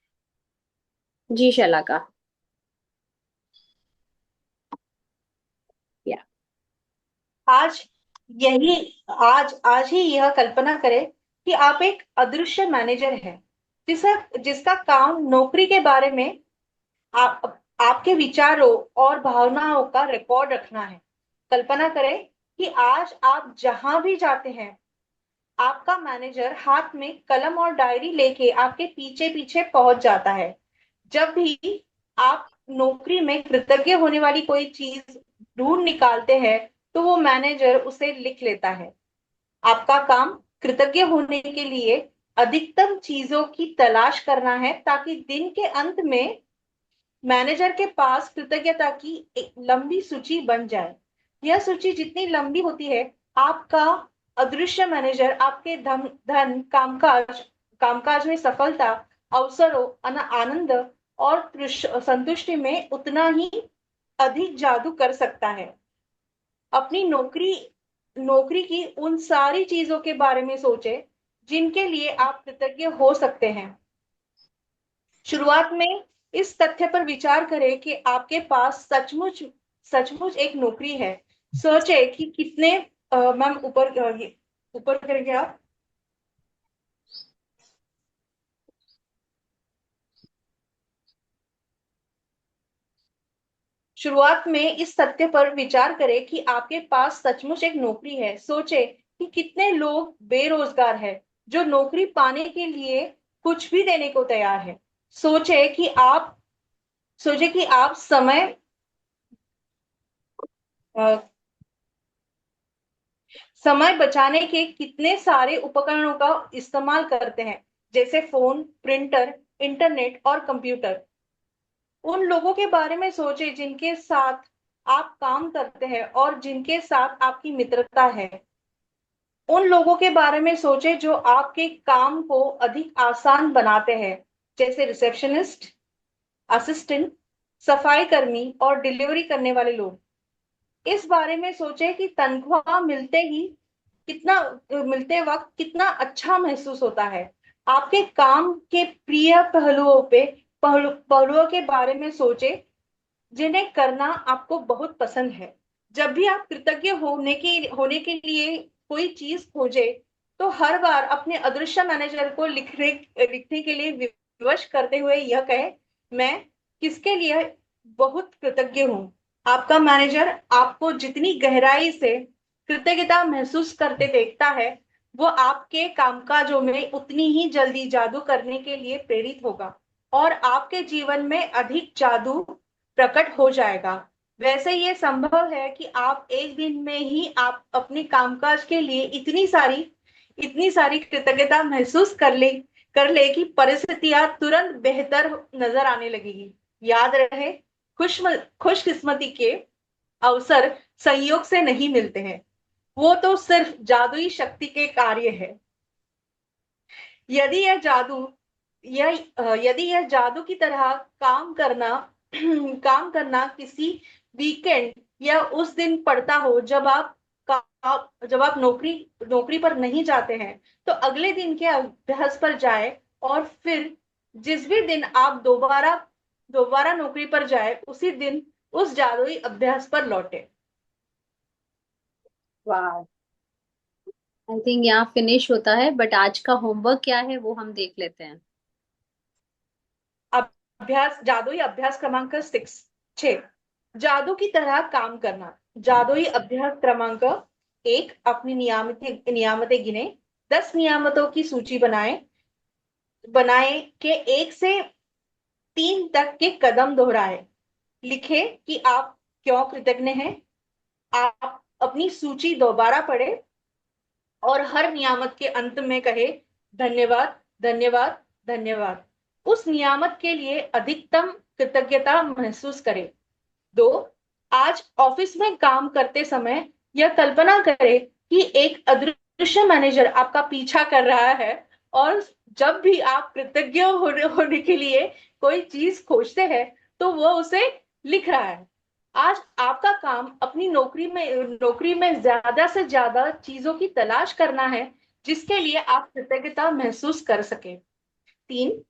जी शलाका। या आज यही आज आज ही यह कल्पना करें कि आप एक अदृश्य मैनेजर हैं, जिसका जिसका काम नौकरी के बारे में आप आपके विचारों और भावनाओं का रिकॉर्ड रखना है। कल्पना करें कि आज आप जहां भी जाते हैं, आपका मैनेजर हाथ में कलम और डायरी लेके आपके पीछे पीछे पहुंच जाता है। जब भी आप नौकरी में कृतज्ञ होने वाली कोई चीज ढूंढ निकालते हैं, तो वो मैनेजर उसे लिख लेता है। आपका काम कृतज्ञ होने के लिए अधिकतम चीजों की तलाश करना है, ताकि दिन के अंत में मैनेजर के पास कृतज्ञता की एक लंबी सूची बन जाए। यह सूची जितनी लंबी होती है, आपका अदृश्य मैनेजर आपके धन धन कामकाज कामकाज में सफलता, अवसरों, आनंद और संतुष्टि में उतना ही अधिक जादू कर सकता है। अपनी नौकरी नौकरी की उन सारी चीजों के बारे में सोचें जिनके लिए आप कृतज्ञ हो सकते हैं। शुरुआत में इस तथ्य पर विचार करें कि आपके पास सचमुच सचमुच एक नौकरी है। सोचे कि कितने मैम ऊपर करेंगे आप। शुरुआत में इस तथ्य पर विचार करें कि आपके पास सचमुच एक नौकरी है। सोचे कि कितने लोग बेरोजगार हैं जो नौकरी पाने के लिए कुछ भी देने को तैयार है। सोचे कि आप सोचे कि आप समय बचाने के कितने सारे उपकरणों का इस्तेमाल करते हैं, जैसे फोन, प्रिंटर, इंटरनेट और कंप्यूटर। उन लोगों के बारे में सोचे जिनके साथ आप काम करते हैं और जिनके साथ आपकी मित्रता है। उन लोगों के बारे में सोचे जो आपके काम को अधिक आसान बनाते हैं, जैसे रिसेप्शनिस्ट, असिस्टेंट, सफाई कर्मी और डिलीवरी करने वाले लोग। इस बारे में सोचे कि तनख्वाह कितना मिलते वक्त कितना अच्छा महसूस होता है। आपके काम के प्रिय पहलुओं के बारे में सोचे जिन्हें करना आपको बहुत पसंद है। जब भी आप कृतज्ञ होने के लिए कोई चीज खोजे, तो हर बार अपने अदृश्य मैनेजर को लिखने के लिए विवश करते हुए यह कहे, मैं किसके लिए बहुत कृतज्ञ हूँ। आपका मैनेजर आपको जितनी गहराई से कृतज्ञता महसूस करते देखता है, वो आपके कामकाजों में उतनी ही जल्दी जादू करने के लिए प्रेरित होगा और आपके जीवन में अधिक जादू प्रकट हो जाएगा। वैसे ये संभव है कि आप एक दिन में ही आप अपने कामकाज के लिए इतनी सारी कृतज्ञता महसूस कर ले कि परिस्थितियां तुरंत बेहतर नजर आने लगेगी। याद रहे, खुशकिस्मती के अवसर संयोग से नहीं मिलते हैं, वो तो सिर्फ जादुई शक्ति के कार्य है। यदि यह जादू यदि यह जादू की तरह काम करना किसी वीकेंड या उस दिन पड़ता हो जब आप नौकरी पर नहीं जाते हैं, तो अगले दिन के अभ्यास पर जाए और फिर जिस भी दिन आप दोबारा दोबारा नौकरी पर जाए, उसी दिन उस जादुई अभ्यास पर लौटे। वाह, आई थिंक यहाँ फिनिश होता है, बट आज का होमवर्क क्या है वो हम देख लेते हैं। जादुई अभ्यास क्रमांक 6, जादू की तरह काम करना। जादुई अभ्यास क्रमांक 1, अपनी नियामतें गिने। 10 नियामतों की सूची बनाए के 1 से 3 तक के कदम दोहराए। लिखे कि आप क्यों कृतज्ञ हैं। आप अपनी सूची दोबारा पढ़े और हर नियामत के अंत में कहे, धन्यवाद, धन्यवाद, धन्यवाद। उस नियामत के लिए अधिकतम कृतज्ञता महसूस करें। 2, आज ऑफिस में काम करते समय यह कल्पना करें कि एक अदृश्य मैनेजर आपका पीछा कर रहा है और जब भी आप कृतज्ञ होने के लिए कोई चीज खोजते हैं, तो वो उसे लिख रहा है। आज आपका काम अपनी नौकरी में ज्यादा से ज्यादा चीजों की तलाश करना है जिसके लिए आप कृतज्ञता महसूस कर सके। 3,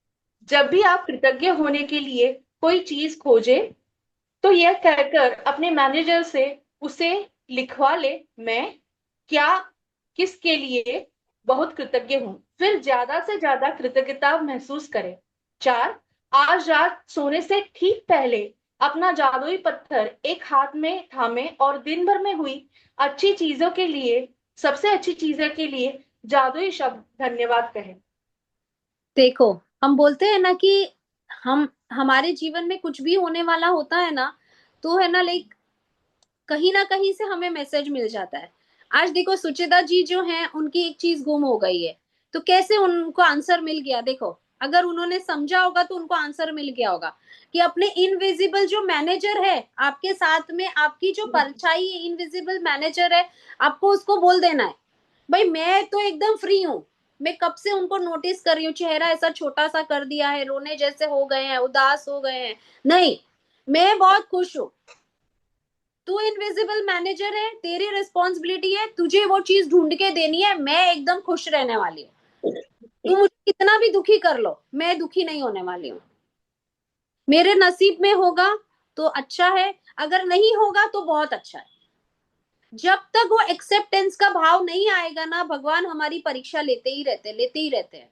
जब भी आप कृतज्ञ होने के लिए कोई चीज खोजे, तो यह कहकर अपने मैनेजर से उसे लिखवा ले, मैं क्या किसके लिए बहुत कृतज्ञ हूं। फिर ज्यादा से ज्यादा कृतज्ञता महसूस करें। 4, आज रात सोने से ठीक पहले अपना जादुई पत्थर एक हाथ में थामे और दिन भर में हुई अच्छी चीजों के लिए सबसे अच्छी चीजों के लिए जादुई शब्द धन्यवाद कहें। देखो, हम बोलते हैं ना कि हम हमारे जीवन में कुछ भी होने वाला होता है ना, तो है ना, लाइक कहीं ना कहीं से हमें मैसेज मिल जाता है। आज देखो, सुचिता जी जो हैं, उनकी एक चीज गुम हो गई है, तो कैसे उनको आंसर मिल गया? देखो, अगर उन्होंने समझा होगा तो उनको आंसर मिल गया होगा कि अपने इनविजिबल जो मैनेजर है आपके साथ में, आपकी जो परछाई इनविजिबल मैनेजर है, आपको उसको बोल देना है, भाई मैं तो एकदम फ्री हूँ, मैं कब से उनको नोटिस कर रही हूँ, चेहरा ऐसा छोटा सा कर दिया है, रोने जैसे हो गए हैं, उदास हो गए हैं, नहीं, मैं बहुत खुश हूँ। तू इनविजिबल मैनेजर है, तेरी रिस्पॉन्सिबिलिटी है, तुझे वो चीज ढूंढ के देनी है, मैं एकदम खुश रहने वाली हूँ। तू मुझे कितना भी दुखी कर लो, मैं दुखी नहीं होने वाली हूँ। मेरे नसीब में होगा तो अच्छा है, अगर नहीं होगा तो बहुत अच्छा है। जब तक वो एक्सेप्टेंस का भाव नहीं आएगा ना, भगवान हमारी परीक्षा लेते ही रहते हैं।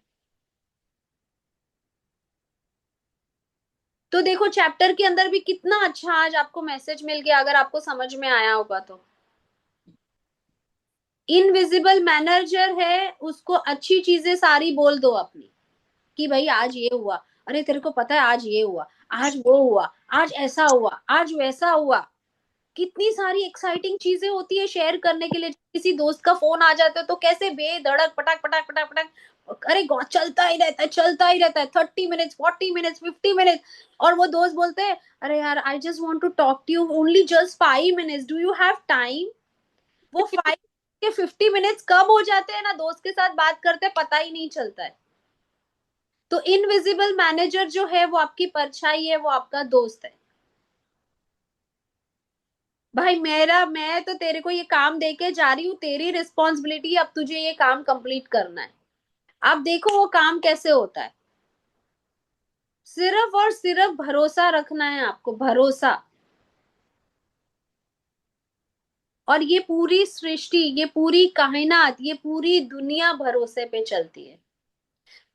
तो देखो, चैप्टर के अंदर भी कितना अच्छा आज आपको मैसेज मिल गया, अगर आपको समझ में आया होगा तो। इनविजिबल मैनेजर है, उसको अच्छी चीजें सारी बोल दो अपनी, कि भाई आज ये हुआ, अरे तेरे को पता है आज ये हुआ, आज वो हुआ, आज ऐसा हुआ, आज वैसा हुआ। कितनी सारी एक्साइटिंग चीजें होती है शेयर करने के लिए। किसी दोस्त का फोन आ जाता है तो कैसे बेधड़क पटाक पटाक पटाक पटाक, अरे चलता ही रहता है, चलता ही रहता है, 30 मिनट्स, 40 मिनट्स, 50 मिनट्स। और वो दोस्त बोलते हैं, अरे यार I just want to talk to you only just 5 minutes, do you have time? वो 5 के 50 मिनट्स कब हो जाते हैं ना, दोस्त के साथ बात करते पता ही नहीं चलता है। तो इनविजिबल मैनेजर जो है वो आपकी परछाई है, वो आपका दोस्त है। भाई मैं तो तेरे को ये काम देके जा रही हूँ, तेरी रिस्पॉन्सिबिलिटी, अब तुझे ये काम कंप्लीट करना है। अब देखो वो काम कैसे होता है। सिर्फ और सिर्फ भरोसा रखना है आपको, भरोसा। और ये पूरी सृष्टि, ये पूरी कायनात, ये पूरी दुनिया भरोसे पे चलती है।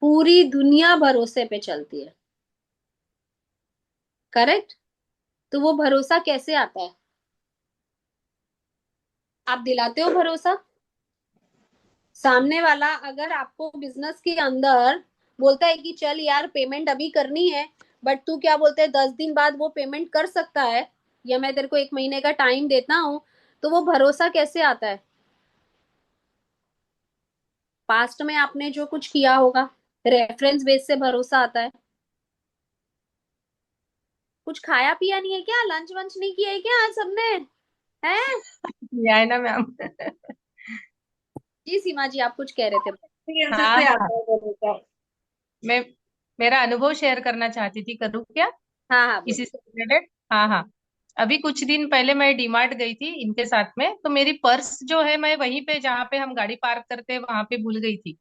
पूरी दुनिया भरोसे पे चलती है। करेक्ट। तो वो भरोसा कैसे आता है? आप दिलाते हो भरोसा। सामने वाला अगर आपको बिजनेस के अंदर बोलता है कि चल यार पेमेंट अभी करनी है, बट तू क्या बोलते है 10 दिन बाद वो पेमेंट कर सकता है, या मैं तेरे को 1 महीने का टाइम देता हूँ, तो वो भरोसा कैसे आता है? पास्ट में आपने जो कुछ किया होगा, रेफरेंस बेस से भरोसा आता है। कुछ खाया पिया नहीं है क्या? लंच वंच नहीं किया है क्या आज सबने? हैं? ये है ना मैम। जी सीमा जी, आप कुछ कह रहे थे। एक्सपीरियंसेस हाँ से हाँ, आता है भरोसा। मैं मेरा अनुभव शेयर करना चाहती थी, करूँ क्या हाँ हाँ इसी बोलिए। से रिलेटेड? हाँ हाँ। अभी कुछ दिन पहले मैं डीमार्ट गई थी इनके साथ में, तो मेरी पर्स जो है मैं वहीं पे जहाँ पे हम गाड़ी पार्क करते हैं वहां पे भूल गई थी।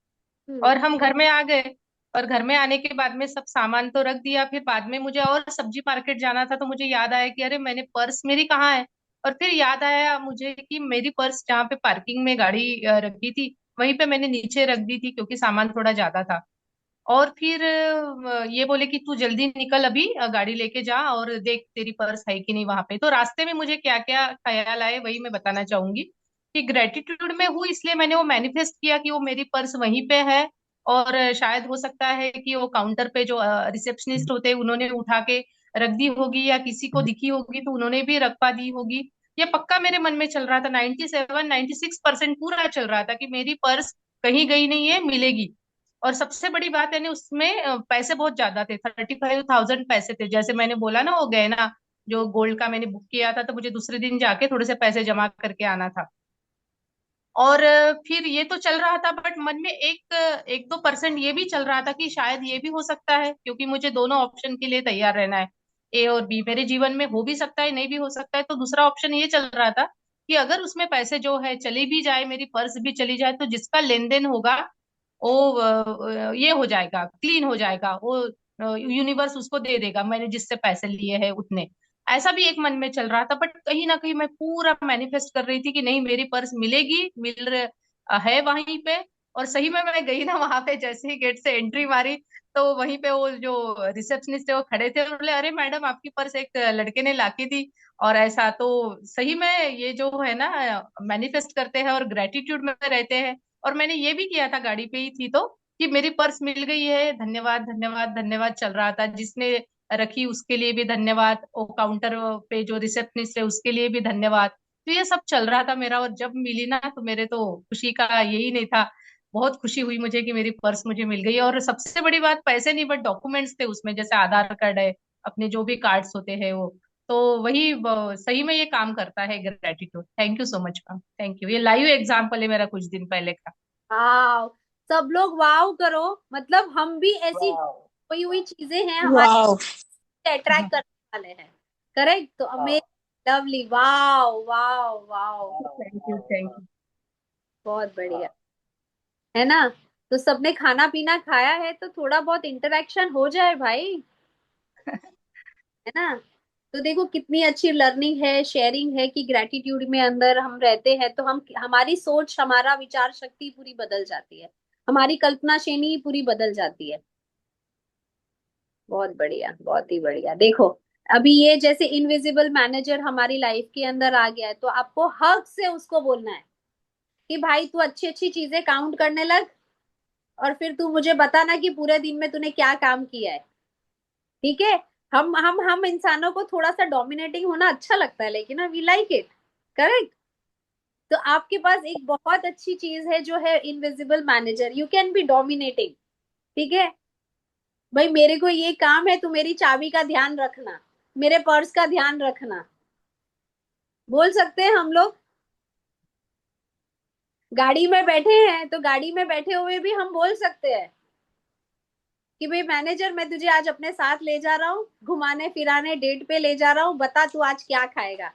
हम्म। और हम घर में आ गए, और घर में आने के बाद में सब सामान तो रख दिया, फिर बाद में मुझे और सब्जी मार्केट जाना था, तो मुझे याद आया कि अरे मैंने पर्स मेरी कहाँ है। और फिर याद आया मुझे कि मेरी पर्स जहाँ पे पार्किंग में गाड़ी रखी थी वहीं पे मैंने नीचे रख दी थी, क्योंकि सामान थोड़ा ज्यादा था। और फिर ये बोले कि तू जल्दी निकल अभी, गाड़ी लेके जा और देख तेरी पर्स है कि नहीं वहां पे। तो रास्ते में मुझे क्या क्या ख्याल आए वही मैं बताना चाहूंगी। कि ग्रेटिट्यूड में हूँ इसलिए मैंने वो मैनिफेस्ट किया कि वो मेरी पर्स वहीं पे है। और शायद हो सकता है कि वो काउंटर पे जो रिसेप्शनिस्ट होते हैं उन्होंने उठा के रख दी होगी, या किसी को दिखी होगी तो उन्होंने भी रखवा दी होगी। ये पक्का मेरे मन में चल रहा था, 97-96% पूरा चल रहा था कि मेरी पर्स कहीं गई नहीं है, मिलेगी। और सबसे बड़ी बात है ना उसमें पैसे बहुत ज्यादा थे, 35,000 पैसे थे। जैसे मैंने बोला ना वो गहना जो गोल्ड का मैंने बुक किया था, तो मुझे दूसरे दिन जाके थोड़े से पैसे जमा करके आना था। और फिर ये तो चल रहा था, बट मन में एक 1-2% ये भी चल रहा था कि शायद ये भी हो सकता है, क्योंकि मुझे दोनों ऑप्शन के लिए तैयार रहना है। ए और बी मेरे जीवन में हो भी सकता है, नहीं भी हो सकता है। तो दूसरा ऑप्शन ये चल रहा था कि अगर उसमें पैसे जो है चली भी जाए, मेरी पर्स भी चली जाए, तो जिसका लेन देन होगा वो ये हो जाएगा, क्लीन हो जाएगा वो। यूनिवर्स उसको दे देगा, मैंने जिससे पैसे लिए हैं उतने। ऐसा भी एक मन में चल रहा था, बट कहीं ना कहीं मैं पूरा मैनिफेस्ट कर रही थी कि नहीं मेरी पर्स मिलेगी, है वहीं पे। और सही में मैं गई ना वहां पे, जैसे ही गेट से एंट्री मारी तो वहीं पे वो जो रिसेप्शनिस्ट है वो खड़े थे और बोले, अरे मैडम आपकी पर्स एक लड़के ने लाके दी। और ऐसा तो सही में ये जो है ना मैनिफेस्ट करते हैं और ग्रेटिट्यूड में रहते हैं। और मैंने ये भी किया था, गाड़ी पे ही थी तो, कि मेरी पर्स मिल गई है, धन्यवाद धन्यवाद धन्यवाद चल रहा था। जिसने रखी उसके लिए भी धन्यवाद, वो काउंटर पे जो रिसेप्शनिस्ट है उसके लिए भी धन्यवाद। तो ये सब चल रहा था मेरा, और जब मिली ना तो मेरे तो खुशी का यही नहीं था। बहुत खुशी हुई मुझे कि मेरी पर्स मुझे मिल गई। और सबसे बड़ी बात पैसे नहीं, बट डॉक्यूमेंट्स थे उसमें, जैसे आधार कार्ड है, अपने जो भी कार्ड्स होते हैं वो। तो वही सही में ये काम करता है gratitude. Thank you so much ma'am, thank you. ये लाइव एग्जाम्पल है मेरा कुछ दिन पहले का। वाह, सब लोग वाव करो। मतलब हम भी ऐसी वाह। खोई हुई चीजें हैं हमारे वाह। अट्रैक्ट करने वाले हैं। करेक्ट। तो वाह। Amazing, lovely, wow wow wow. Thank you thank you. बहुत बढ़िया। है ना? तो सबने खाना पीना खाया है तो थोड़ा बहुत इंटरेक्शन हो जाए भाई। है ना? तो देखो कितनी अच्छी लर्निंग है, शेयरिंग है, कि ग्रेटिट्यूड में अंदर हम रहते हैं तो हम, हमारी सोच, हमारा विचार शक्ति पूरी बदल जाती है, हमारी कल्पना श्रेणी पूरी बदल जाती है। बहुत बढ़िया, बहुत ही बढ़िया। देखो अभी ये जैसे इनविजिबल मैनेजर हमारी लाइफ के अंदर आ गया है, तो आपको हक से उसको बोलना है कि भाई तू अच्छी अच्छी चीजें काउंट करने लग, और फिर तू मुझे बता ना कि पूरे दिन में तूने क्या काम किया है। ठीक है? हम इंसानों को थोड़ा सा डोमिनेटिंग होना अच्छा लगता है, लेकिन वी लाइक इट। करेक्ट। तो आपके पास एक बहुत अच्छी चीज है जो है invisible manager, you can be dominating. ठीक है, भाई मेरे को ये काम है, तू मेरी चाबी का ध्यान रखना, मेरे पर्स का ध्यान रखना, बोल सकते हैं हम लोग। गाड़ी में बैठे हैं तो गाड़ी में बैठे हुए भी हम बोल सकते हैं कि भाई मैनेजर, मैं तुझे आज अपने साथ ले जा रहा हूँ, घुमाने फिराने डेट पे ले जा रहा हूँ, बता तू आज क्या खाएगा,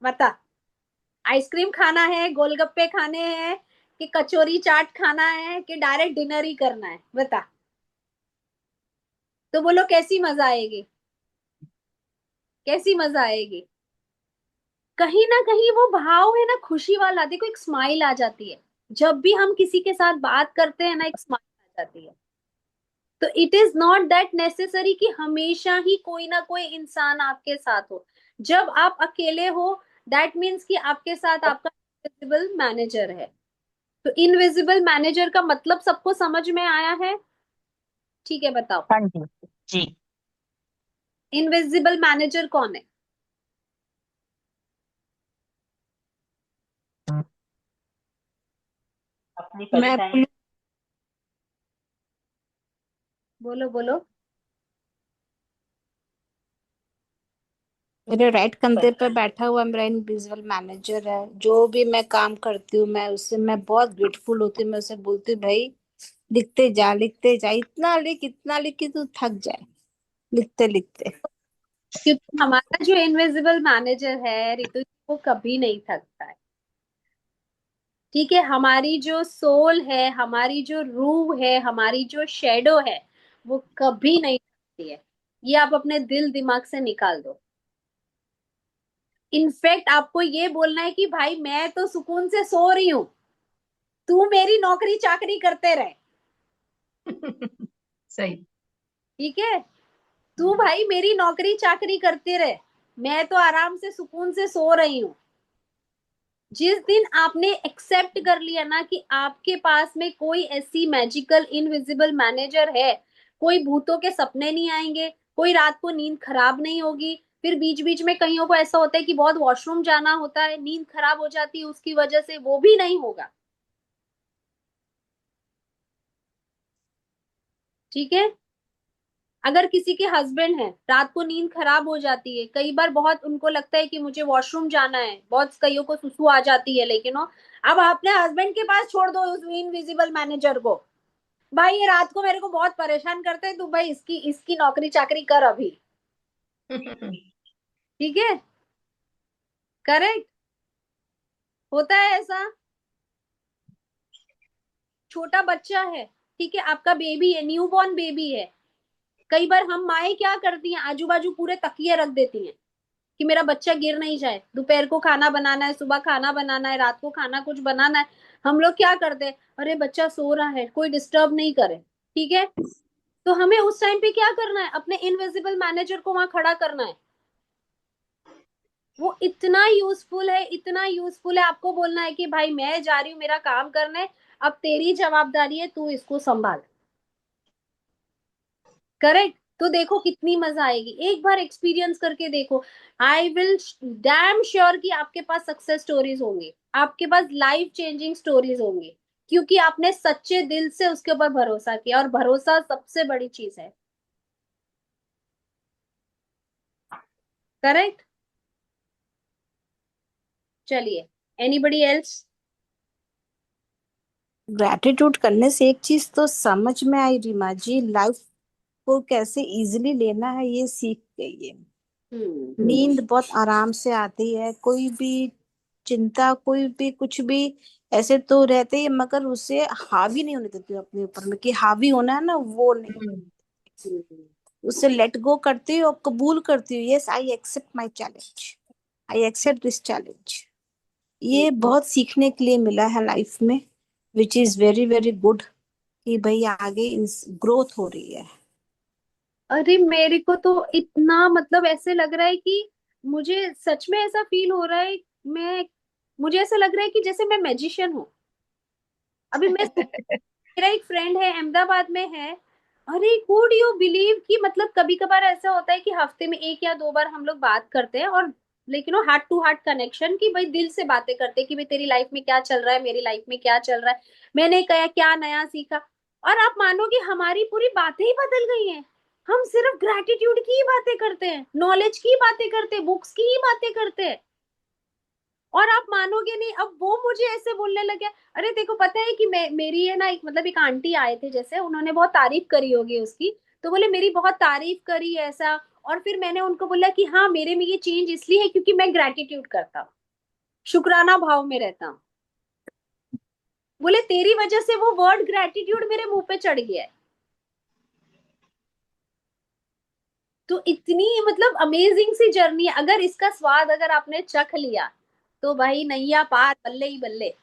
बता। आइसक्रीम खाना है, गोलगप्पे खाने हैं, कि कचौरी चाट खाना है, कि डायरेक्ट डिनर ही करना है, बता। तो बोलो कैसी मजा आएगी, कैसी मजा आएगी। कहीं ना कहीं वो भाव है ना, खुशी वाला, देखो एक स्माइल आ जाती है जब भी हम किसी के साथ बात करते हैं ना, एक स्माइल आ जाती है। तो it is not that necessary कि हमेशा ही कोई ना कोई इंसान आपके साथ हो। जब आप अकेले हो, दैट मीन्स कि आपके साथ आपका इनविजिबल मैनेजर है। तो इनविजिबल मैनेजर का मतलब सबको समझ में आया है? ठीक है, बताओ। हाँ जी। जी। इनविजिबल मैनेजर कौन है? अपनी मैं परछाई। बोलो बोलो। मेरे राइट कंधे पे परछाई। बैठा हुआ मेरा इनविजिबल मैनेजर है। जो भी मैं काम करती हूँ, मैं बहुत ग्रेटफुल होती हूँ। मैं उसे बोलती हूँ, भाई लिखते जा लिखते जा, इतना लिख कि तू थक जाए लिखते लिखते। क्योंकि हमारा जो इनविजिबल मैनेजर है रितु, वो कभी नहीं थकता है। ठीक है, हमारी जो सोल है, हमारी जो रूह है, हमारी जो शेडो है, वो कभी नहीं थकती है। ये आप अपने दिल दिमाग से निकाल दो। इनफैक्ट आपको ये बोलना है कि भाई मैं तो सुकून से सो रही हूं, तू मेरी नौकरी चाकरी करते रहे। सही। ठीक है, तू भाई मेरी नौकरी चाकरी करते रहे, मैं तो आराम से सुकून से सो रही हूँ। जिस दिन आपने एक्सेप्ट कर लिया ना कि आपके पास में कोई ऐसी मैजिकल इनविजिबल मैनेजर है, कोई भूतों के सपने नहीं आएंगे, कोई रात को नींद खराब नहीं होगी, फिर बीच बीच में कईयों को ऐसा होता है कि बहुत वॉशरूम जाना होता है, नींद खराब हो जाती है उसकी वजह से, वो भी नहीं होगा। ठीक है, अगर किसी के हस्बैंड है, रात को नींद खराब हो जाती है, कई बार बहुत उनको लगता है कि मुझे वॉशरूम जाना है, बहुत कईयों को सुसु आ जाती है, लेकिन वो अब अपने हस्बैंड के पास छोड़ दो उस इनविजिबल मैनेजर को। भाई ये रात को मेरे को बहुत परेशान करते हैं, तू भाई इसकी इसकी नौकरी चाकरी कर अभी। ठीक है, करेक्ट। होता है ऐसा। छोटा बच्चा है, ठीक है, आपका बेबी है, न्यू बॉर्न बेबी है, कई बार हम माए क्या करती हैं, आजू बाजू पूरे तकिए रख देती हैं कि मेरा बच्चा गिर नहीं जाए। दोपहर को खाना बनाना है, सुबह खाना बनाना है, रात को खाना कुछ बनाना है, हम लोग क्या करते हैं, अरे बच्चा सो रहा है, कोई डिस्टर्ब नहीं करे। ठीक है, तो हमें उस टाइम पे क्या करना है, अपने इनविजिबल मैनेजर को वहां खड़ा करना है। वो इतना यूजफुल है, इतना यूजफुल है। आपको बोलना है कि भाई मैं जा रही हूँ मेरा काम करने, अब तेरी जवाबदारी है, तू इसको संभाल। करेक्ट। तो देखो कितनी मजा आएगी, एक बार एक्सपीरियंस करके देखो। आई विल डैम श्योर कि आपके पास सक्सेस स्टोरीज होंगी, आपके पास लाइफ चेंजिंग स्टोरीज होंगी, क्योंकि आपने सच्चे दिल से उसके ऊपर भरोसा किया, और भरोसा सबसे बड़ी चीज है। करेक्ट। चलिए, एनीबडी एल्स? ग्रैटिट्यूड करने से एक चीज तो समझ में आई रीमा जी, लाइफ को कैसे इजीली लेना है ये सीख गई है। हम्म। नींद बहुत आराम से आती है। कोई भी चिंता, कोई भी कुछ भी ऐसे तो रहते ही, मगर उसे हावी नहीं होने देती हूँ अपने ऊपर में, कि हावी होना है ना, वो नहीं। हम्म। उसे लेट गो करती हूँ और कबूल करती हूँ, yes I accept my challenge, I accept this challenge. ये बहुत सीखने के लिए मिला है लाइफ में, which is very very good, कि भाई आगे ग्रोथ हो रही है। अरे मेरे को तो इतना मतलब ऐसे लग रहा है कि मुझे सच में ऐसा फील हो रहा है, मैं मुझे ऐसा लग रहा है कि जैसे मैं मैजिशियन हूँ। अभी मैं मेरा एक फ्रेंड है, अहमदाबाद में है, अरे कुड यू बिलीव कि मतलब कभी कभार ऐसा होता है कि हफ्ते में 1 या 2 बार हम लोग बात करते हैं, और लेकिन वो हार्ट टू हार्ट कनेक्शन, कि भाई दिल से बातें करते हैं कि भाई तेरी लाइफ में क्या चल रहा है, मेरी लाइफ में क्या चल रहा है, मैंने क्या क्या नया सीखा। और आप मानोगे हमारी पूरी बातें ही बदल गई हैं। हम सिर्फ ग्रेटिट्यूड की ही बातें करते हैं, नॉलेज की बातें करते हैं, बुक्स की ही बातें करते हैं। और आप मानोगे नहीं, अब वो मुझे ऐसे बोलने लगे, अरे देखो पता है कि मैं मेरी है ना एक मतलब एक आंटी आए थे, जैसे उन्होंने बहुत तारीफ करी होगी उसकी, तो बोले मेरी बहुत तारीफ करी ऐसा। और फिर मैंने उनको बोला कि हाँ मेरे में ये चेंज इसलिए है क्योंकि मैं ग्रेटिट्यूड करता हूँ, शुक्राना भाव में रहता हूँ। बोले तेरी वजह से वो वर्ड ग्रेटिट्यूड मेरे मुंह पे चढ़ गया है। तो इतनी मतलब अमेजिंग सी जर्नी है, अगर इसका स्वाद अगर आपने चख लिया तो भाई नैया पार, बल्ले ही बल्ले।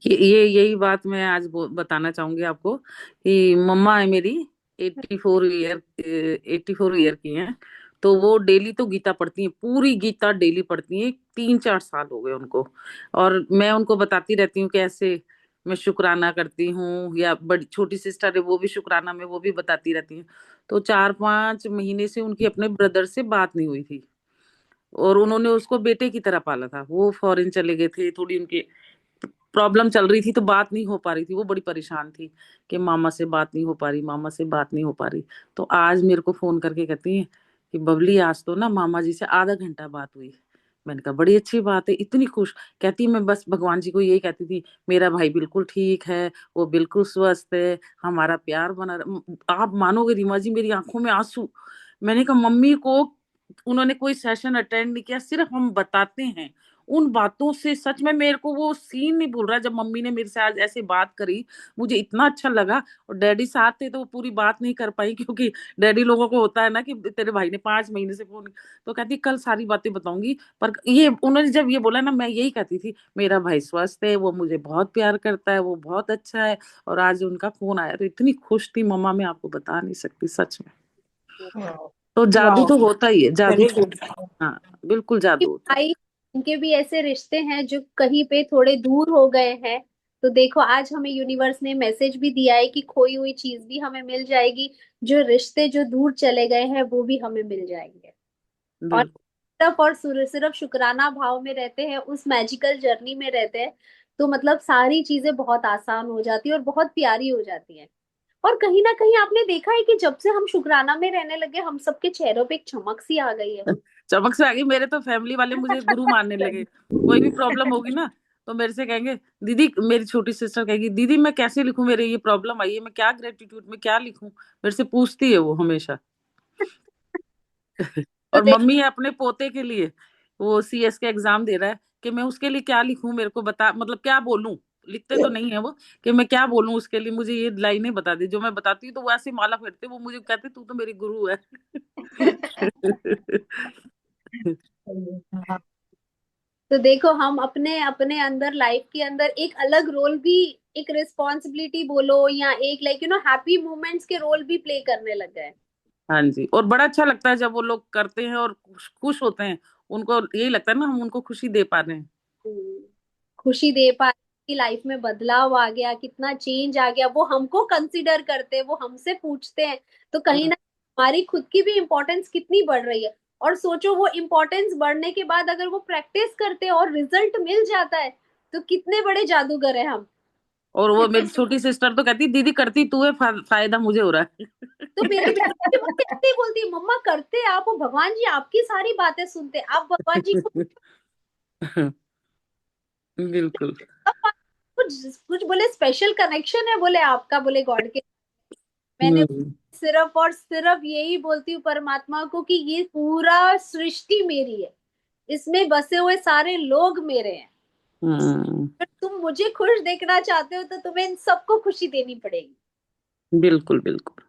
ये यही बात मैं आज बताना चाहूंगी आपको कि मम्मा है मेरी 84 ईयर की हैं। तो वो डेली तो गीता पढ़ती हैं, पूरी गीता डेली पढ़ती हैं, 3-4 साल हो गए उनको। और मैं उनको बताती रहती हूँ कि ऐसे मैं शुक्राना करती हूँ, या बड़ी छोटी सिस्टर है वो भी शुक्राना में वो भी बताती रहती है। तो 4-5 महीने से उनकी अपने ब्रदर से बात नहीं हुई थी, और उन्होंने उसको बेटे की तरह पाला था। वो फॉरेन चले गए थे, थोड़ी उनकी प्रॉब्लम चल रही थी तो बात नहीं हो पा रही थी, वो बड़ी परेशान थी कि मामा से बात नहीं हो पा रही, मामा से बात नहीं हो पा रही। तो आज मेरे को फोन करके कहती है कि बबली आज तो ना मामा जी से आधा घंटा बात हुई। मैंने कहा बड़ी अच्छी बात है, इतनी खुश। कहती मैं बस भगवान जी को यही कहती थी, मेरा भाई बिल्कुल ठीक है, वो बिल्कुल स्वस्थ है, हमारा प्यार बना आप मानोगे रीमा जी मेरी आंखों में आंसू। मैंने कहा मम्मी को उन्होंने कोई सेशन अटेंड नहीं किया, सिर्फ हम बताते हैं उन बातों से। सच में मेरे को वो सीन नहीं भूल रहा, जब मम्मी ने मेरे से आज ऐसे बात करी मुझे इतना अच्छा लगा। और डैडी साथ थे तो वो पूरी बात नहीं कर पाई, क्योंकि डैडी लोगों को होता है ना कि तेरे भाई ने 5 महीने से फोन। तो कहती कल सारी बातें बताऊंगी। पर ये उन्होंने जब ये बोला ना, मैं यही कहती थी मेरा भाई स्वस्थ है, वो मुझे बहुत प्यार करता है, वो बहुत अच्छा है। और आज उनका फोन आया तो इतनी खुश थी मम्मा, मैं आपको बता नहीं सकती सच में। तो जादू वाओ, तो होता ही है, जादू वेरी तो। गुड। हाँ, बिल्कुल कि जादू होता है। भाई उनके भी ऐसे रिश्ते हैं जो कहीं पे थोड़े दूर हो गए हैं। तो देखो आज हमें यूनिवर्स ने मैसेज भी दिया है कि खोई हुई चीज भी हमें मिल जाएगी, जो रिश्ते जो दूर चले गए हैं वो भी हमें मिल जाएंगे। और बिल्कुल। सिर्फ और सिर्फ शुक्राना भाव में रहते हैं, उस मैजिकल जर्नी में रहते हैं, तो मतलब सारी चीजें बहुत आसान हो जाती है और बहुत प्यारी हो जाती है। और कहीं ना कहीं आपने देखा है कि जब से हम शुक्राना में रहने लगे हम सबके चेहरों पे एक चमक सी आ गई है। चमक से आ गई, मेरे तो फैमिली वाले मुझे गुरु मानने लगे। कोई भी प्रॉब्लम होगी ना तो मेरे से कहेंगे दीदी, मेरी छोटी सिस्टर कहेगी दीदी मैं कैसे लिखूं, मेरे ये प्रॉब्लम आई है, मैं क्या ग्रेटिट्यूड में क्या लिखूं, मेरे से पूछती है वो हमेशा। तो और देखो मम्मी है अपने पोते के लिए, वो सीएस का एग्जाम दे रहा है, कि मैं उसके लिए क्या लिखूं, मेरे को बता, मतलब क्या बोलूं। लिखते तो नहीं है वो, कि मैं क्या बोलूं उसके लिए, मुझे ये लाइनें बता दी। जो मैं बताती हूँ तो वो ऐसे माला फेरते, वो मुझे कहते तू तो मेरी गुरु है। तो देखो हम अपने अपने अंदर लाइफ के अंदर एक अलग रोल भी, एक रिस्पॉन्सिबिलिटी बोलो या एक लाइक हैप्पी मोमेंट्स के रोल भी प्ले करने लग गए। हाँ जी, और बड़ा अच्छा लगता है जब वो लोग करते हैं और खुश होते हैं। उनको यही लगता है ना हम उनको खुशी दे पा रहे हैं। हम्म, खुशी दे पाए कि लाइफ में बदलाव आ गया, कितना चेंज आ गया, वो हमको कंसिडर करते हैं, वो हमसे पूछते हैं। तो कहीं हम्म। ना हमारी खुद की भी इम्पोर्टेंस कितनी बढ़ रही है। और सोचो वो इम्पोर्टेंस बढ़ने के बाद अगर वो प्रैक्टिस करते हैं और रिजल्ट मिल जाता है, तो कितने बड़े जादूगर हैं हम। और वो मेरी छोटी सिस्टर तो कहती दीदी करती तू है, फायदा मुझे हो रहा तो मेरी बेटी भी मुझसे ऐसे ही बोलती है, मम्मा करते आप हो, भगवान जी आपकी सारी बातें सुनते हैं, आप भगवान जी को है। बिल्कुल। कुछ कुछ बोले स्पेशल कनेक्शन है बोले आपका, बोले गॉड के। मैंने हम्म। सिर्फ और सिर्फ यही बोलती हूँ परमात्मा को कि ये पूरा सृष्टि मेरी है, इसमें बसे हुए सारे लोग मेरे हैं। हम्म। अगर तुम मुझे खुश देखना चाहते हो तो तुम्हें इन सबको खुशी देनी पड़ेगी। बिल्कुल बिल्कुल।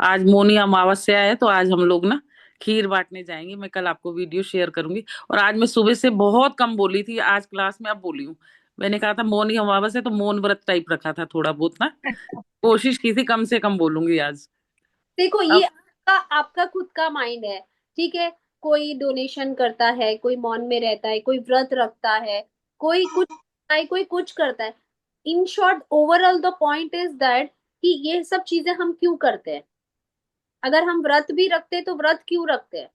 आज मौनी अमावस्या है तो आज हम लोग ना खीर बांटने जाएंगे, मैं कल आपको वीडियो शेयर करूंगी। और आज मैं सुबह से बहुत कम बोली थी, आज क्लास में अब बोली हूँ। मैंने कहा था मौनी अमावस्या, तो मौन व्रत टाइप रखा था थोड़ा बहुत ना, कोशिश की थी कम से कम बोलूंगी आज। देखो ये अब आपका आपका खुद का माइंड है, ठीक है। कोई डोनेशन करता है, कोई मौन में रहता है, कोई व्रत रखता है, कोई कुछ करता है, कोई कुछ करता है। In short overall the point is that कि ये सब चीजें हम क्यों करते हैं। अगर हम व्रत भी रखते हैं तो व्रत क्यों रखते हैं,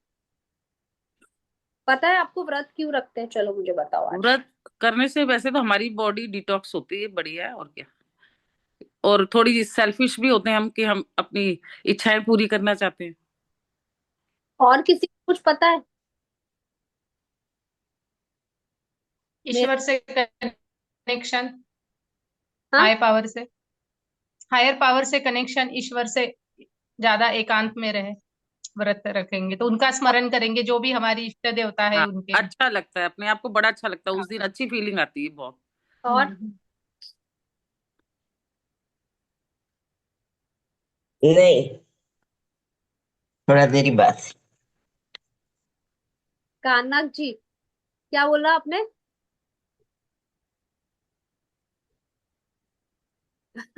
पता है आपको व्रत क्यों रखते हैं? चलो मुझे बताओ आज। व्रत करने से वैसे तो हमारी बॉडी डिटॉक्स होती है, बढ़िया है, और क्या। और थोड़ी सेल्फिश भी होते हैं हम कि हम अपनी इच्छाएं पूरी करना चाहते हैं। और किसी को कुछ पता है? मेरे ईश्वर से कनेक्शन, हाँ, हायर पावर से कनेक्शन, ईश्वर से ज्यादा एकांत में रहे, व्रत रखेंगे तो उनका स्मरण करेंगे, जो भी हमारी इष्ट देवता है हाँ, उनके। अच्छा लगता है, अपने आप को बड़ा अच्छा लगता है उस दिन, हाँ। अच्छी फीलिंग आती है बहुत। और नहीं, थोड़ा देरी बाद। कानक जी क्या बोला आपने?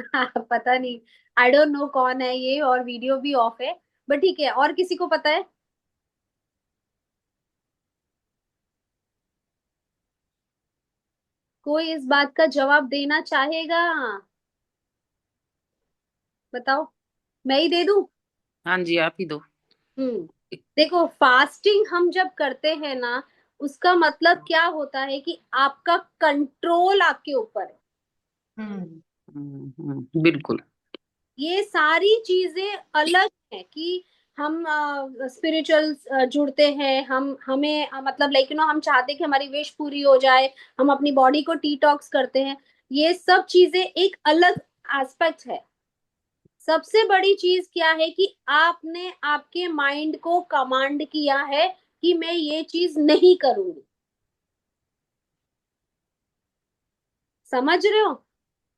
पता नहीं, आई डोंट नो कौन है ये, और वीडियो भी ऑफ है, बट ठीक है। और किसी को पता है? कोई इस बात का जवाब देना चाहेगा? बताओ, मैं ही दे दूं? हाँ जी, आप ही दो। हम्म, देखो फास्टिंग हम जब करते हैं ना, उसका मतलब क्या होता है कि आपका कंट्रोल आपके ऊपर है। हम्म। बिल्कुल। ये सारी चीजें अलग है कि हम स्पिरिचुअल जुड़ते हैं, हम हमें मतलब लाइक हम चाहते हैं कि हमारी विश पूरी हो जाए, हम अपनी बॉडी को डिटॉक्स करते हैं। ये सब चीजें एक अलग एस्पेक्ट है। सबसे बड़ी चीज क्या है कि आपने आपके माइंड को कमांड किया है कि मैं ये चीज नहीं करूंगी। समझ रहे हो?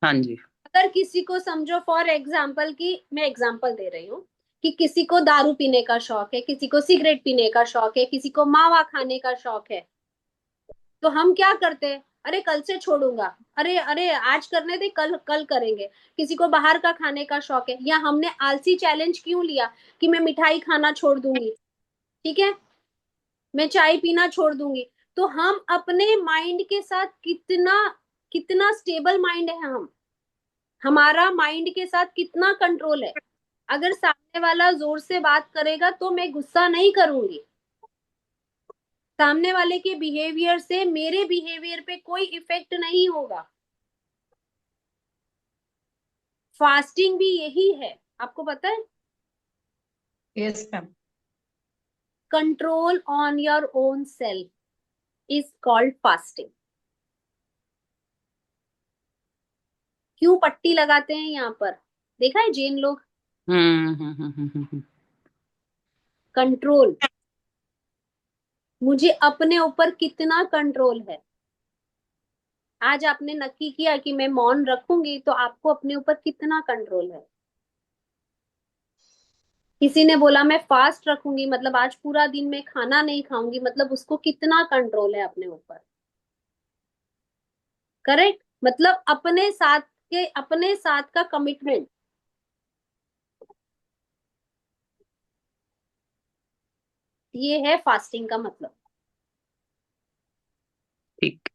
हाँ जी। अगर किसी को समझो फॉर एग्जाम्पल, कि मैं एग्जाम्पल दे रही हूँ कि किसी को दारू पीने का शौक है, किसी को सिगरेट पीने का शौक है, किसी को मावा खाने का शौक है, तो हम क्या करते हैं? अरे कल से छोड़ूंगा, अरे अरे आज करने दे, कल कल करेंगे। किसी को बाहर का खाने का शौक है, या हमने आलसी चैलेंज क्यों लिया कि मैं मिठाई खाना छोड़ दूंगी, ठीक है, मैं चाय पीना छोड़ दूंगी। तो हम अपने माइंड के साथ कितना कितना स्टेबल माइंड है, हम हमारा माइंड के साथ कितना कंट्रोल है। अगर सामने वाला जोर से बात करेगा तो मैं गुस्सा नहीं करूंगी, सामने वाले के बिहेवियर से मेरे बिहेवियर पे कोई इफेक्ट नहीं होगा। फास्टिंग भी यही है, आपको पता है? Yes ma'am. Control on your own self is called fasting. क्यों पट्टी लगाते हैं यहाँ पर, देखा है जैन लोग? कंट्रोल, मुझे अपने ऊपर कितना कंट्रोल है। आज आपने नक्की किया कि मैं मौन रखूंगी, तो आपको अपने ऊपर कितना कंट्रोल है। किसी ने बोला मैं फास्ट रखूंगी, मतलब आज पूरा दिन मैं खाना नहीं खाऊंगी, मतलब उसको कितना कंट्रोल है अपने ऊपर। करेक्ट, मतलब अपने साथ का कमिटमेंट, ये है फास्टिंग का मतलब। ठीक।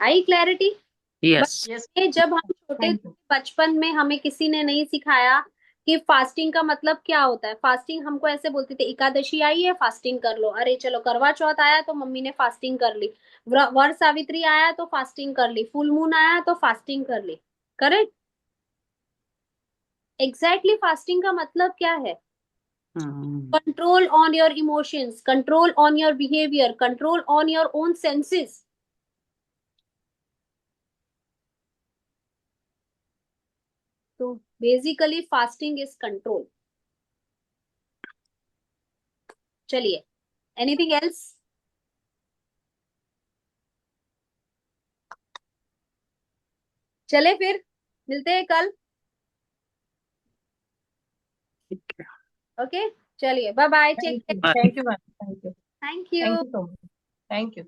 आई क्लैरिटी? But yes. यस। ये जब हम छोटे थैंक थे, यू। बचपन में हमें किसी ने नहीं सिखाया कि फास्टिंग का मतलब क्या होता है। फास्टिंग हमको ऐसे बोलते थे, एकादशी आई है फास्टिंग कर लो, अरे चलो करवा चौथ आया तो मम्मी ने फास्टिंग कर ली, वर सावित्री आया तो फास्टिंग कर ली, फुल मून आया तो फास्टिंग कर ली। करेक्ट, एग्जैक्टली फास्टिंग का मतलब क्या है? Control on your emotions, control on your behaviour, control on your own senses. तो बेसिकली फास्टिंग इज कंट्रोल। चलिए, एनीथिंग एल्स? चले फिर, मिलते हैं कल। ठीक है। ओके, चलिए, bye bye, take care. Thank you ma'am, thank you. Thank thank you. You so much. Thank you.